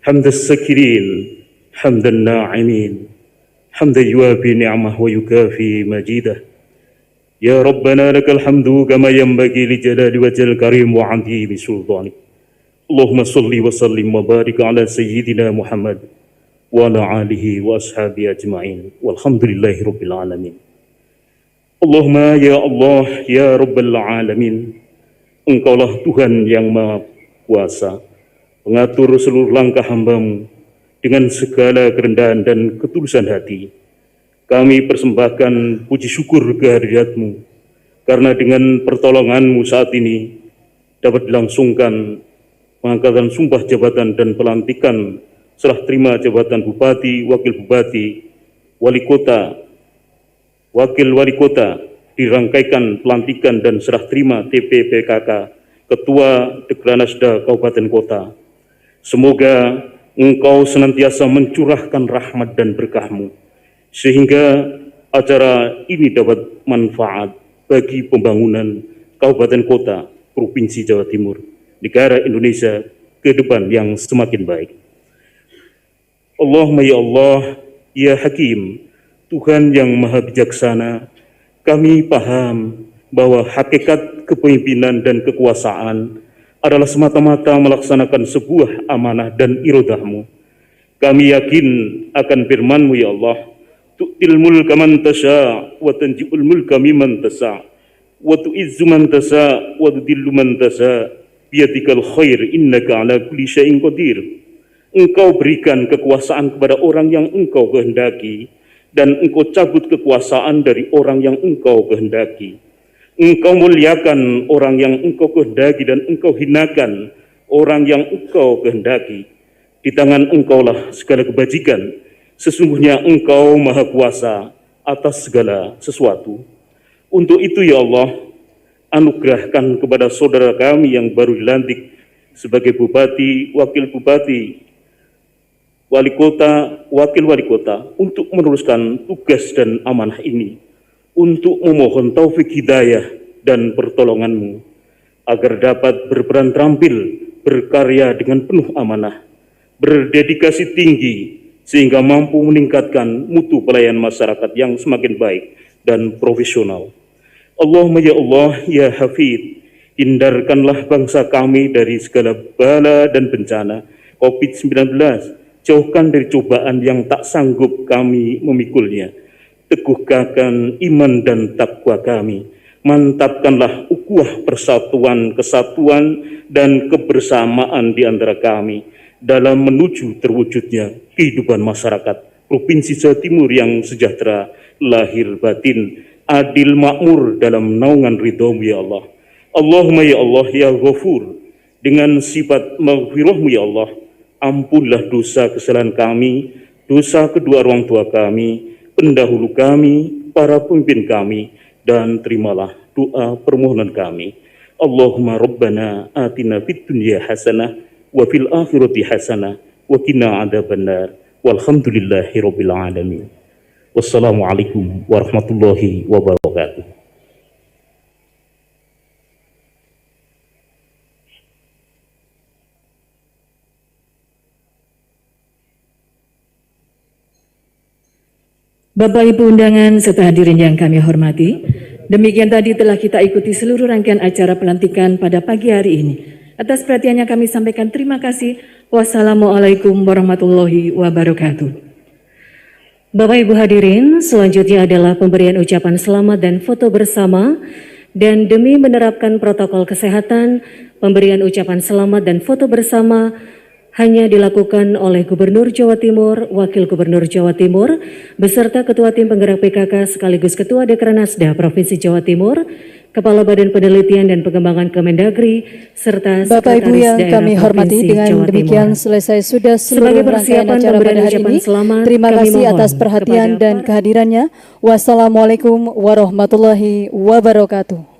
Hamdas sakirin, hamdan na'imin, hamdan yuwafi ni'mah wa yukafi majidah. Ya Rabbana lakal hamdu kama yanbaghi li jalali wajhil karim wa 'azimi sultanik. Allahumma salli wa sallim wa barik ala sayyidina Muhammad wa ala alihi wa ashabihi ajma'in. Walhamdulillahi Rabbil Alamin. Allahumma ya Allah ya Rabbal Alamin. Engkaulah Tuhan yang Maha Kuasa, pengatur seluruh langkah hamba-Mu dengan segala kerendahan dan ketulusan hati. Kami persembahkan puji syukur kehadirat-Mu, karena dengan pertolongan-Mu saat ini dapat dilangsungkan pengangkatan sumpah jabatan dan pelantikan serah terima jabatan Bupati, Wakil Bupati, Wali Kota, Wakil Wali Kota, dirangkaikan pelantikan dan serah terima TPPKK Ketua Dekranasda Kabupaten Kota. Semoga Engkau senantiasa mencurahkan rahmat dan berkah-Mu, sehingga acara ini dapat manfaat bagi pembangunan Kabupaten Kota, Provinsi Jawa Timur, negara Indonesia ke depan yang semakin baik. Allahumma ya Allah, ya Hakim, Tuhan yang Maha Bijaksana, kami paham bahwa hakikat kepemimpinan dan kekuasaan adalah semata-mata melaksanakan sebuah amanah dan irodah-Mu. Kami yakin akan firman-Mu ya Allah, tu'til mulka man tasha wa tanji'ul mulka mimman tasha wa tu'izzu man tasha wa tudillu man tasha biyadikal khair innaka ala kulli syai'in qadir. Engkau berikan kekuasaan kepada orang yang Engkau kehendaki, dan Engkau cabut kekuasaan dari orang yang Engkau kehendaki. Engkau muliakan orang yang Engkau kehendaki, dan Engkau hinakan orang yang Engkau kehendaki. Di tangan Engkaulah segala kebajikan. Sesungguhnya Engkau Maha Kuasa atas segala sesuatu. Untuk itu ya Allah, anugerahkan kepada saudara kami yang baru dilantik sebagai bupati, wakil bupati, wali kota, wakil wali kota, untuk meneruskan tugas dan amanah ini, untuk memohon taufik hidayah dan pertolongan-Mu, agar dapat berperan terampil, berkarya dengan penuh amanah, berdedikasi tinggi, sehingga mampu meningkatkan mutu pelayanan masyarakat yang semakin baik dan profesional. Allahumma ya Allah, ya Hafid, hindarkanlah bangsa kami dari segala bala dan bencana COVID-19, jauhkan dari cobaan yang tak sanggup kami memikulnya. Teguhkan iman dan takwa kami. Mantapkanlah ukhuwah persatuan, kesatuan, dan kebersamaan di antara kami dalam menuju terwujudnya kehidupan masyarakat Provinsi Jawa Timur yang sejahtera, lahir batin, adil makmur dalam naungan ridho-Mu ya Allah. Allahumma ya Allah, ya Ghafur, dengan sifat maghfirah-Mu ya Allah, ampunlah dosa kesalahan kami, dosa kedua orang tua kami, pendahulu kami, para pemimpin kami, dan terimalah doa permohonan kami. Allahumma Rabbana atina fid dunya hasanah wa fil akhirati hasanah wa qina adzabannar walhamdulillahi rabbil alamin. Wassalamualaikum warahmatullahi wabarakatuh. Bapak Ibu undangan serta hadirin yang kami hormati, demikian tadi telah kita ikuti seluruh rangkaian acara pelantikan pada pagi hari ini. Atas perhatiannya kami sampaikan terima kasih. Wassalamualaikum warahmatullahi wabarakatuh. Bapak Ibu hadirin, selanjutnya adalah pemberian ucapan selamat dan foto bersama, dan demi menerapkan protokol kesehatan, pemberian ucapan selamat dan foto bersama hanya dilakukan oleh Gubernur Jawa Timur, Wakil Gubernur Jawa Timur, beserta Ketua Tim Penggerak PKK sekaligus Ketua Dekranasda Provinsi Jawa Timur, Kepala Badan Penelitian dan Pengembangan Kemendagri, serta Bapak Ibu Sekretaris yang Daerah kami hormati, Provinsi dengan Jawa demikian Timur. selesai sudah Sebagai seluruh rangkaian persiapan acara pemberian pada hari ucapan ini. selamat, Terima kami kasih mohon atas perhatian kepada dan kehadirannya. Wassalamualaikum warahmatullahi wabarakatuh.